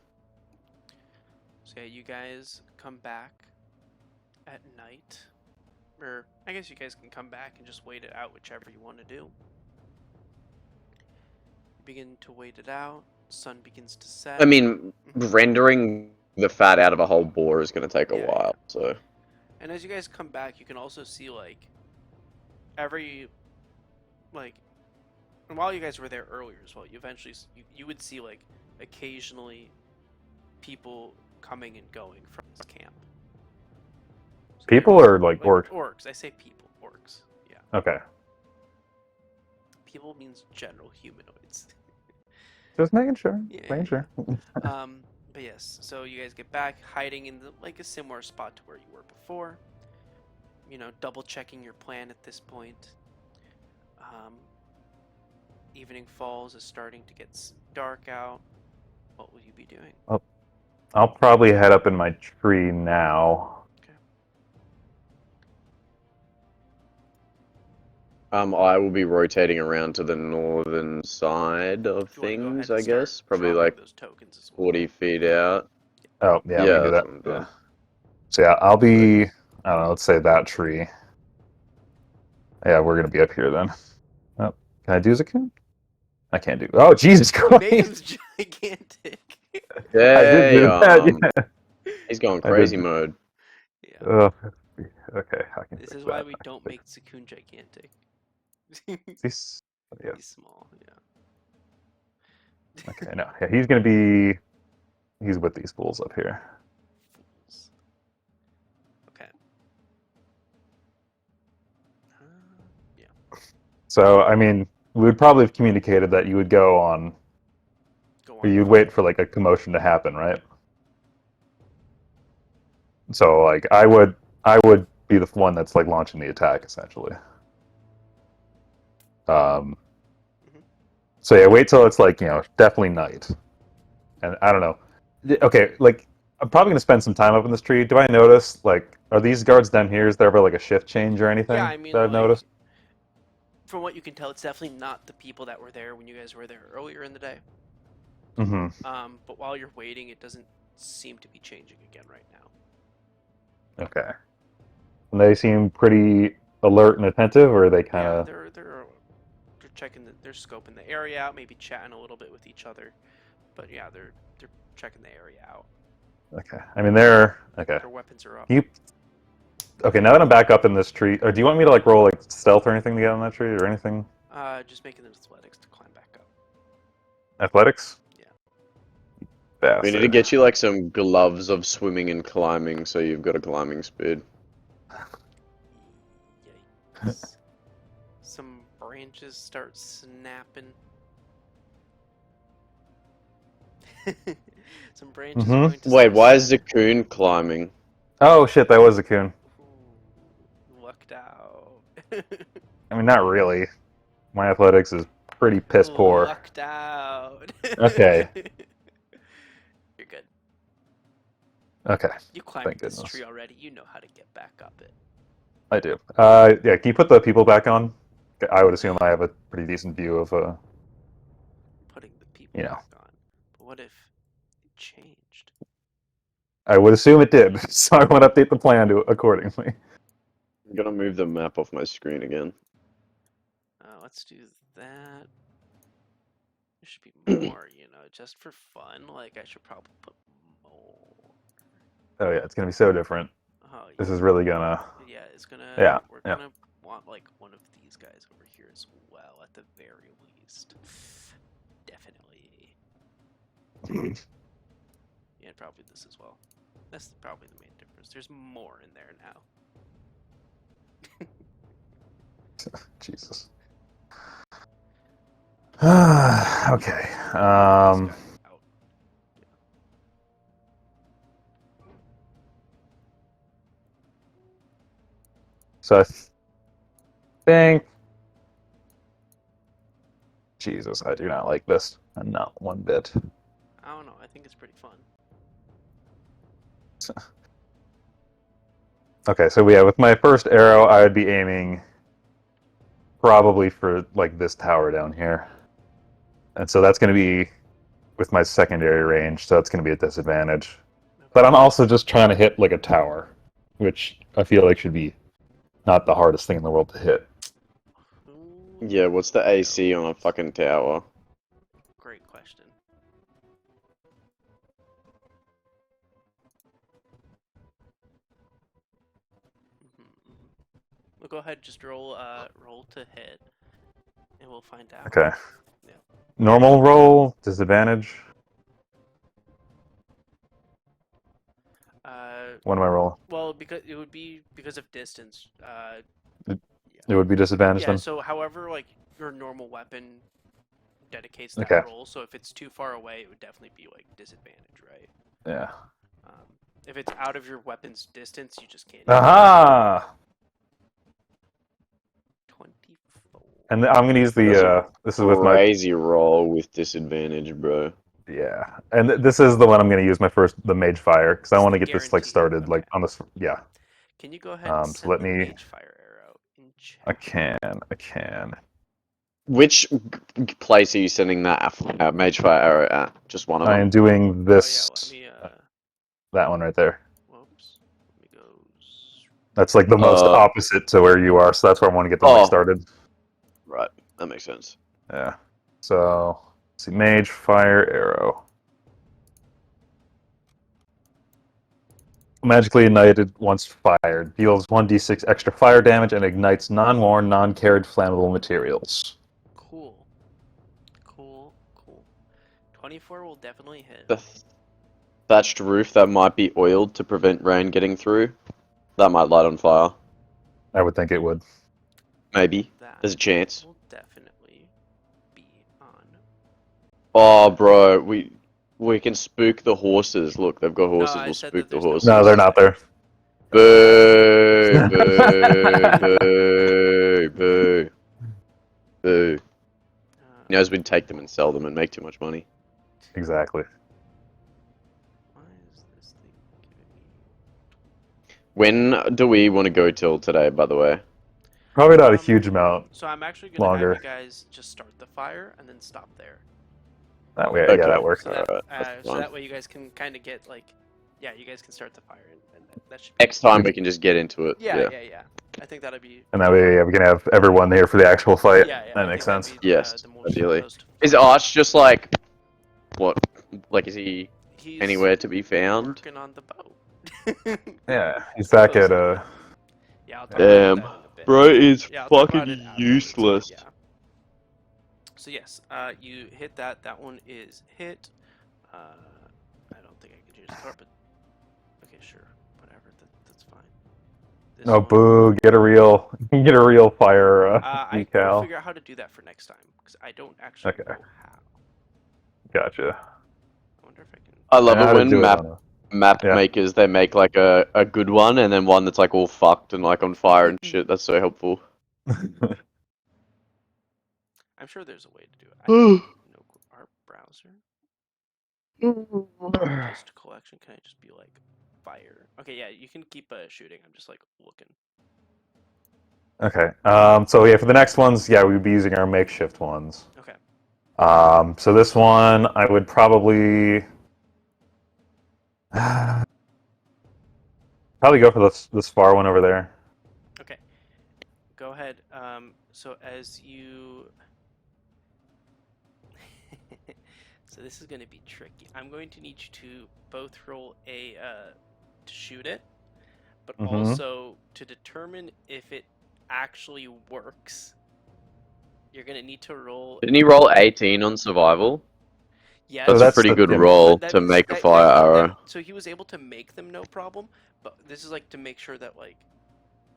So yeah, you guys come back at night. Or I guess you guys can come back and just wait it out, whichever you want to do. You begin to wait it out. Sun begins to set. I mean, rendering the fat out of a whole boar is going to take a while, so... And as you guys come back, you can also see, like, every, like, and while you guys were there earlier as well, you eventually, you would see, like, occasionally people coming and going from this camp. So People or like orcs? Orcs. I say people. Orcs. Yeah. Okay. people means general humanoids. Just making sure. Yeah, Making sure. But yes, so you guys get back, hiding in like a similar spot to where you were before. You know, double checking your plan at this point. Evening falls, is starting to get dark out. What will you be doing? I'll probably head up in my tree now. Okay. I will be rotating around to the northern side of Do you want to go ahead things, and I start guess. Probably drawing like those tokens as well? 40 feet out. Oh, yeah, we Yeah, can do that's that. what I'm doing. Yeah. So yeah, I'll be, I don't know, let's say that tree. Yeah, we're gonna be up here then. Oh, can I do Zakun? I can't do. Oh, Jesus You made him Christ! gigantic. I did do that. Damn. Yeah, He's going I did. crazy mode. Yeah. Oh, okay, I can This fix is why that. we don't make Sakun gigantic. He's, yeah. He's small, yeah. Okay, no, yeah, he's gonna be. He's with these fools up here. Fools. Okay. Yeah. So I mean, we would probably have communicated that you would go on. Go Or on. you'd wait for like a commotion to happen, right? So like I would be the one that's like launching the attack essentially. Um, Mhm. so yeah, wait till it's like, definitely night. And I don't know. Okay, like I'm probably gonna spend some time up in this tree. Do I notice like are these guards down here? Is there ever like a shift change or Yeah, anything I mean, that I've like, noticed? from what you can tell, it's definitely not the people that were there when you guys were there earlier in the day. Mm-hmm. But while you're waiting, it doesn't seem to be changing again right now. Okay. And they seem pretty alert and attentive, or are they kind Yeah, of? they're checking they're scoping the area out, maybe chatting a little bit with each other. But yeah, they're checking the area out. Okay. I mean, they're okay. Their weapons are up. Okay, now that I'm back up in this tree, or do you want me to like roll like stealth or anything to get on that tree or anything? Just making the athletics to climb back up. Athletics? Yeah. We need to Bastard. get you like some gloves of swimming and climbing so you've got a climbing speed. Yikes. Some branches start snapping. Some branches are going to Wait, start why is Zakun climbing? Oh shit, that was a coon. Ooh, lucked out. I mean, not really. My athletics is pretty piss poor. Lucked out. Okay. You're good. Okay, You climbed thank this goodness. tree already. You know how to get back up it. I do. Yeah, can you put the people back on? I would assume I have a pretty decent view of, Putting the people You know. back on. But what if it changed? I would assume it did, so I want to update the plan accordingly. I'm gonna move the map off my screen again. Let's do that. There should be more, just for fun. Like, I should probably put more. Oh yeah, it's gonna be so different. Oh, This is really gonna. yeah, it's gonna. Yeah, We're yeah. gonna want like one of these guys over here as well, at the very least. Definitely. Yeah, probably this as well. That's probably the main difference. There's more in there now. Jesus. Okay. These guys out. So I think. Jesus, I do not like this. Not one bit. I don't know. I think it's pretty fun. Okay, so yeah, with my first arrow, I would be aiming probably for like this tower down here. And so that's going to be with my secondary range, so that's going to be a disadvantage. But I'm also just trying to hit like a tower, which I feel like should be not the hardest thing in the world to hit. Yeah, what's the AC on a fucking tower? Great question. We'll go ahead, just roll to hit, and we'll find out. Okay. Yeah. Normal roll, disadvantage. What am I rolling? Well, because it would be because of distance. It would be disadvantage Yeah. then? So, however, like your normal weapon dedicates that Okay. roll. So if it's too far away, it would definitely be like disadvantage, right? Yeah. If it's out of your weapon's distance, you just can't. Aha! 24. And I'm gonna use That's the. a This is with my. crazy roll with disadvantage, bro. Yeah, and this is the one I'm gonna use the mage fire because I It's want the to get this like guarantee, started like okay. on this. Yeah. Can you go ahead and So send let the me. mage fire arrow in chat? I can. Which place are you sending that mage fire arrow at? Just one of I them? am doing this. Oh yeah, let me That one right there. whoops. Let me go. That's like the most opposite to where you are, so that's where I want to get them like started. Right, that makes sense. Yeah. So let's see, mage fire arrow. Magically ignited once fired. Deals 1d6 extra fire damage and ignites non-worn, non-carried flammable materials. Cool. Cool. 24 will definitely hit. The thatched roof that might be oiled to prevent rain getting through. That might light on fire. I would think it would. Maybe. That There's a chance. will definitely be on. Oh, bro, we can spook the horses. Look, they've got horses. I We'll said spook that the there's no horses. No, they're not there. Boo! Boo! Boo! Boo! Boo! He knows we'd take them and sell them and make too much money. Exactly. Why is this thing giving me... When do we want to go till today, by the way? Probably not a huge amount. So I'm actually going to have Longer. you guys just start the fire and then stop there. That way, Okay. yeah, that works. So that, Alright, so that way you guys can kind of get like... Yeah, you guys can start the fire and that should... Next time we can just get into it. Yeah. I think that'd be... And that way, yeah, we can have everyone there for the actual fight. Yeah, That I makes think that'd sense. be, Yes, the most ideally. Is fun. Arch just like... What? Like, is he He's anywhere to be found? working on the boat. Yeah, he's back at Yeah, I'll talk Damn. about that in a bit. Bro is Yeah, I'll talk about it fucking after, useless. yeah. So yes, you hit that. That one is hit. I don't think I can change the color, but okay, sure, whatever. That's fine. This No, one, boo! Get a real fire I will decal. figure out how to do that for next time because I don't actually Okay. know how. Gotcha. I wonder if I can. I love How it to when do it on map Yeah. makers, they make like a good one and then one that's like all fucked and like on fire and shit. That's so helpful. I'm sure there's a way to do it. I no art browser. Just collection. Can I just be like fire? Okay, yeah, you can keep shooting. I'm just like looking. Okay. So yeah, for the next ones, yeah, we would be using our makeshift ones. Okay. So this one, I would probably go for this far one over there. Okay. Go ahead. So as you... So this is going to be tricky. I'm going to need you to both roll a... to shoot it, but also to determine if it actually works. You're going to need to roll... Didn't he roll 18 on survival? Yeah, That's a pretty good roll to make a fire arrow. So he was able to make them no problem, but this is like to make sure that like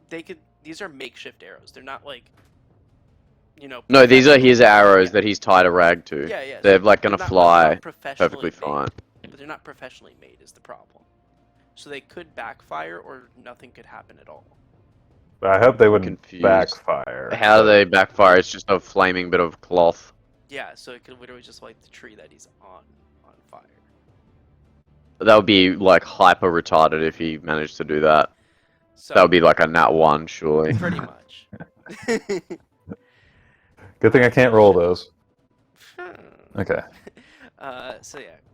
they could... These are makeshift arrows. They're not like... No, these are his arrows that he's tied a rag to. Yeah. They're So like gonna fly perfectly made, fine. but they're not professionally made is the problem. So they could backfire or nothing could happen at all. I hope they wouldn't Confused. backfire. How do they backfire? It's just a flaming bit of cloth. Yeah, so it could literally just light the tree that he's on fire. That would be like hyper retarded if he managed to do that. So That would be like a nat 1, surely. pretty much. Good thing I can't roll those. Okay.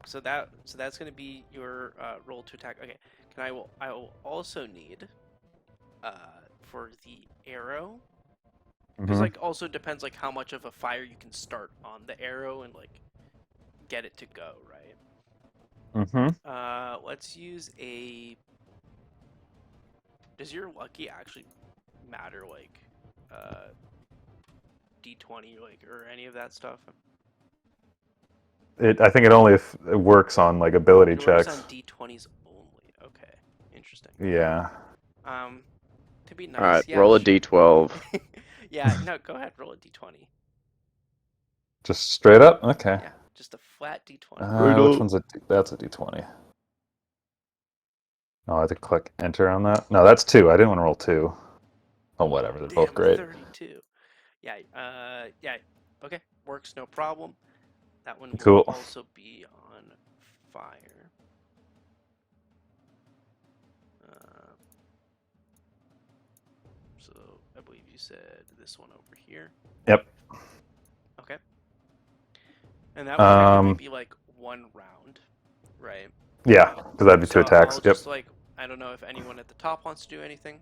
So that's gonna be your roll to attack. Okay, I will also need for the arrow. Because like also depends like how much of a fire you can start on the arrow and like get it to go, right? Let's use a... Does your lucky actually matter, like D20 or any of that stuff? I think it only works on like ability It checks. works on D20s only. Okay, interesting. Yeah. To be nice. Alright, Yeah, roll a sure. d12. Yeah, no, go ahead, roll a D20. Just straight up? Okay. Yeah, just a flat d20. Which one's that's a d20. Oh, I have to click enter on that? No, that's 2. I didn't want to roll 2. Oh, whatever. They're both Damn, great. 32. Yeah, yeah. Okay, works, no problem. That one will Cool. also be on fire. So I believe you said this one over here. Yep. Okay. And that would technically Um, be like 1 round, right? yeah, because that'd be 2 So attacks. I'll Yep. just like, I don't know if anyone at the top wants to do anything.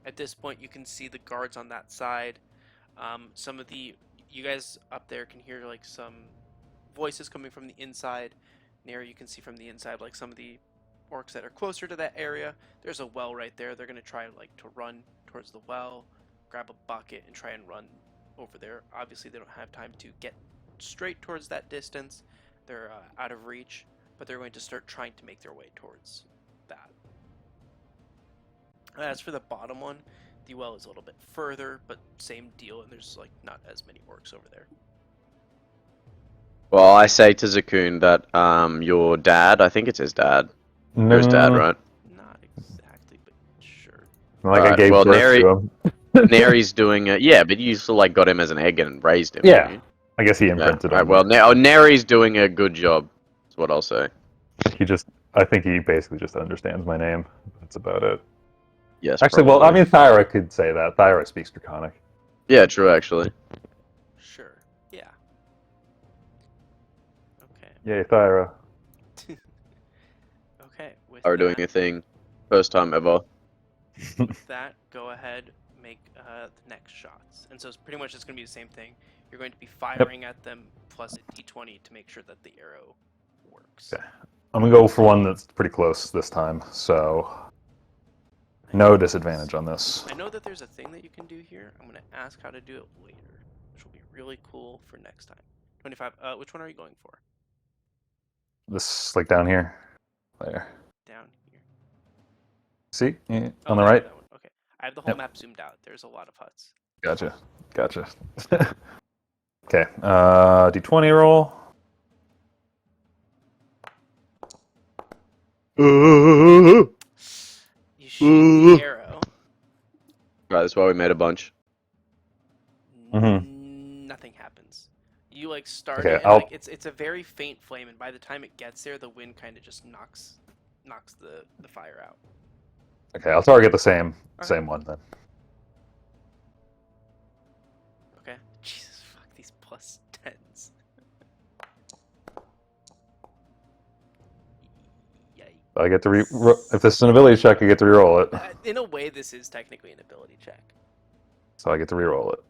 At this point, you can see the guards on that side. Some of you guys up there can hear like some voices coming from the inside. Near you can see from the inside like some of the orcs that are closer to that area. There's a well right there. They're gonna try like to run towards the well, grab a bucket, and try and run over there. Obviously, they don't have time to get straight towards that distance. They're out of reach, but they're going to start trying to make their way towards that. As for the bottom one, the well is a little bit further, but same deal, and there's like not as many orcs over there. Well, I say to Zakun that your dad, I think it's his dad. You're his dad, right? Not exactly, but sure. Like I Alright, gave well, birth to him. Neri's doing it. Yeah, but you still like got him as an egg and raised him. Yeah. Didn't you? I guess he Yeah. imprinted Right, on well, me. Neri's doing a good job. That's what I'll say. I think he basically just understands my name. That's about it. Yes. Actually, probably. well, I mean, Thyra could say that. Thyra speaks Draconic. Yeah, true. Actually. Sure. Yeah. Okay. Yay, Thyra. Okay. With Are doing a thing. First time ever. that, go ahead, make the next shots. And so it's pretty much it's going to be the same thing. You're going to be firing at them plus a d20 to make sure that the arrow works. Okay. I'm gonna go for one that's pretty close this time, so no disadvantage on this. I know that there's a thing that you can do here. I'm going to ask how to do it later, which will be really cool for next time. 25. Which one are you going for? This, like down here, there. Down here. See, Oh, on the that- right. that one. Okay. I have the whole map zoomed out. There's a lot of huts. Gotcha. Okay. D20 roll. You shoot the arrow. Right, that's why we made a bunch. Nothing happens. You like start Okay, it, and like it's a very faint flame, and by the time it gets there, the wind kind of just knocks the fire out. Okay, I'll target the same one then. Okay. Jesus fuck these plus 10s. Yikes. I get to if this is an ability check, I get to reroll it. In a way, this is technically an ability check. So I get to reroll it.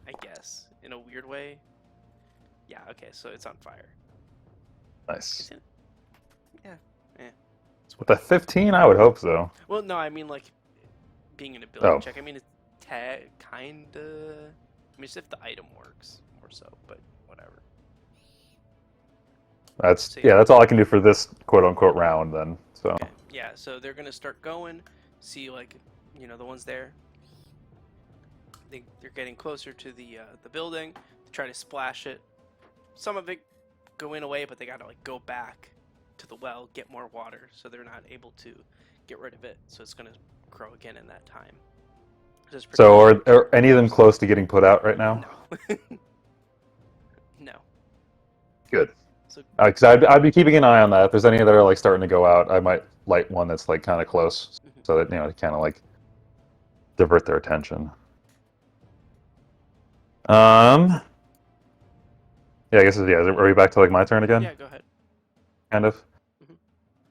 I guess. In a weird way. Yeah, okay, so it's on fire. Nice. Is it? Yeah. With a 15, I would hope so. Well, no, I mean like being an ability Oh. check. I mean it's kinda. I mean, just if the item works, more so, but whatever. That's So, that's all I can do for this quote unquote round then. So Okay. Yeah, so they're gonna start going. See, like, the ones there. They're getting closer to the building. They try to splash it. Some of it go in away, but they gotta like go back to the well, get more water, so they're not able to get rid of it. So it's gonna grow again in that time. So are any of them close to getting put out right now? No. No. Good. So Because I'd be keeping an eye on that. If there's any that are like starting to go out, I might light one that's like kind of close, so that to kind of like divert their attention. Yeah, I guess are we back to like my turn again? yeah, go ahead. Kind of.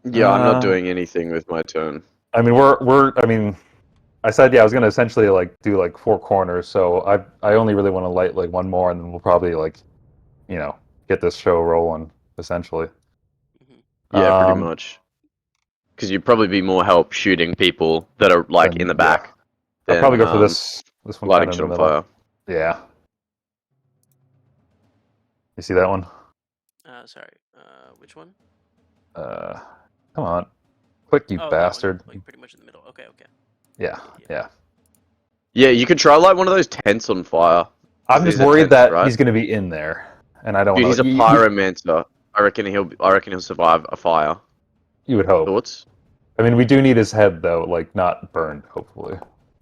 Yeah, I'm not doing anything with my turn. I mean, I said I was gonna essentially like do like 4 corners, so I only really want to light like one more, and then we'll probably like, get this show rolling essentially. Yeah, pretty much. Because you'd probably be more help shooting people that are like in the back. Yeah. I'll probably go for this one lighting kind of in shit the on middle. fire. Yeah. You see that one? Sorry. Which one? Come on. Quick, you Oh, that one, bastard. like pretty much in the middle. Okay. Yeah. Yeah, you could try light one of those tents on fire. I'm He's just a worried test, that right? he's going to be in there, and I don't Dude, want he's a to. pyromancer. I reckon he'll survive a fire. You would hope. Thoughts? I mean, we do need his head though, like not burned, hopefully.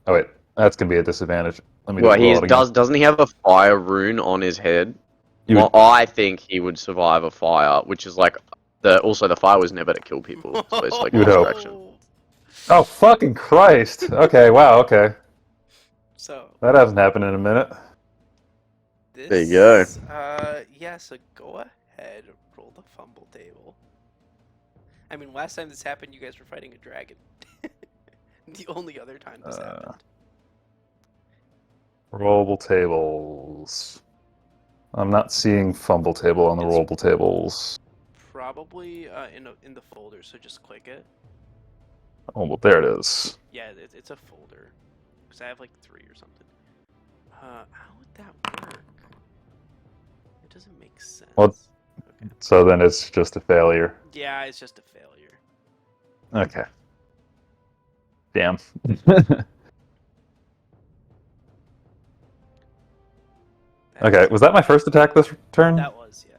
Oh wait, that's gonna be a disadvantage. Let me just Well, roll it again. doesn't he have a fire rune on his head? You Well, would, I think he would survive a fire, which is like the fire was never to kill people, so it's like You a would hope. distraction. oh fucking Christ! Okay, wow, okay, So that hasn't happened in a minute. There you go. Yeah. So go ahead, roll the fumble table. I mean, last time this happened, you guys were fighting a dragon. The only other time this happened. Rollable tables. I'm not seeing fumble table on the It's- rollable tables. Probably in the folder. So just click it. Oh well, there it is. Yeah, it's a folder. Because I have like 3 or something. How would that work? It doesn't make sense. Well- Okay. So then it's just a failure. Yeah, it's just a failure. Okay. Damn. Okay, was that my first attack this turn? That was, yeah.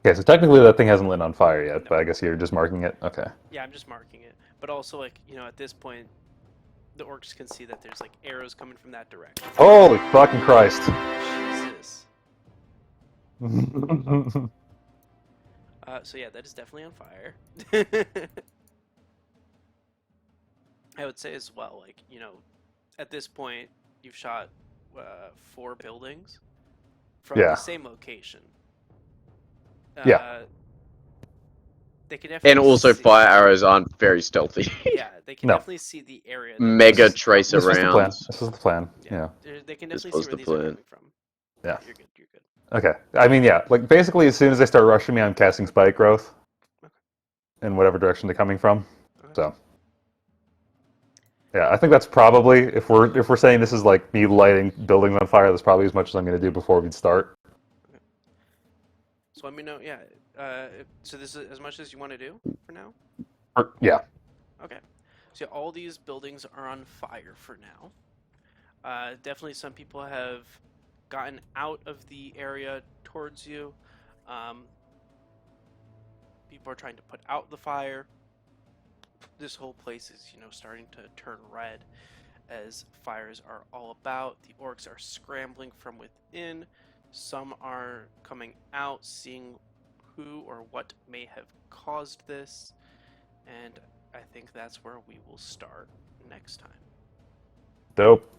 Okay, so technically that thing hasn't lit on fire yet, No. but I guess you're just marking it. Okay. Yeah, I'm just marking it. But also, like, at this point, the orcs can see that there's, like, arrows coming from that direction. Holy fucking Christ. Jesus. So yeah, that is definitely on fire. I would say as well, like, at this point, you've shot 4 buildings from Yeah. the same location. Yeah. They can definitely And also, see, fire arrows aren't very stealthy. Yeah, they can No. definitely see the area. that Mega this is tracer This was the plan. rounds. This was the plan. Yeah. They can This definitely was see the where these are plan. coming from. Yeah. You're good. You're good. Okay. I mean, yeah. Like, basically, as soon as they start rushing me, I'm casting spike growth. Okay. In whatever direction they're coming from. Okay. So. Yeah, I think that's probably, if we're saying this is like me lighting buildings on fire, that's probably as much as I'm going to do before we start. So let me know. Yeah. So this is as much as you want to do for now. Yeah. Okay. So yeah, all these buildings are on fire for now. Definitely some people have gotten out of the area towards you. People are trying to put out the fire. This whole place is, starting to turn red as fires are all about. The orcs are scrambling from within. Some are coming out, seeing who or what may have caused this. And I think that's where we will start next time. Dope.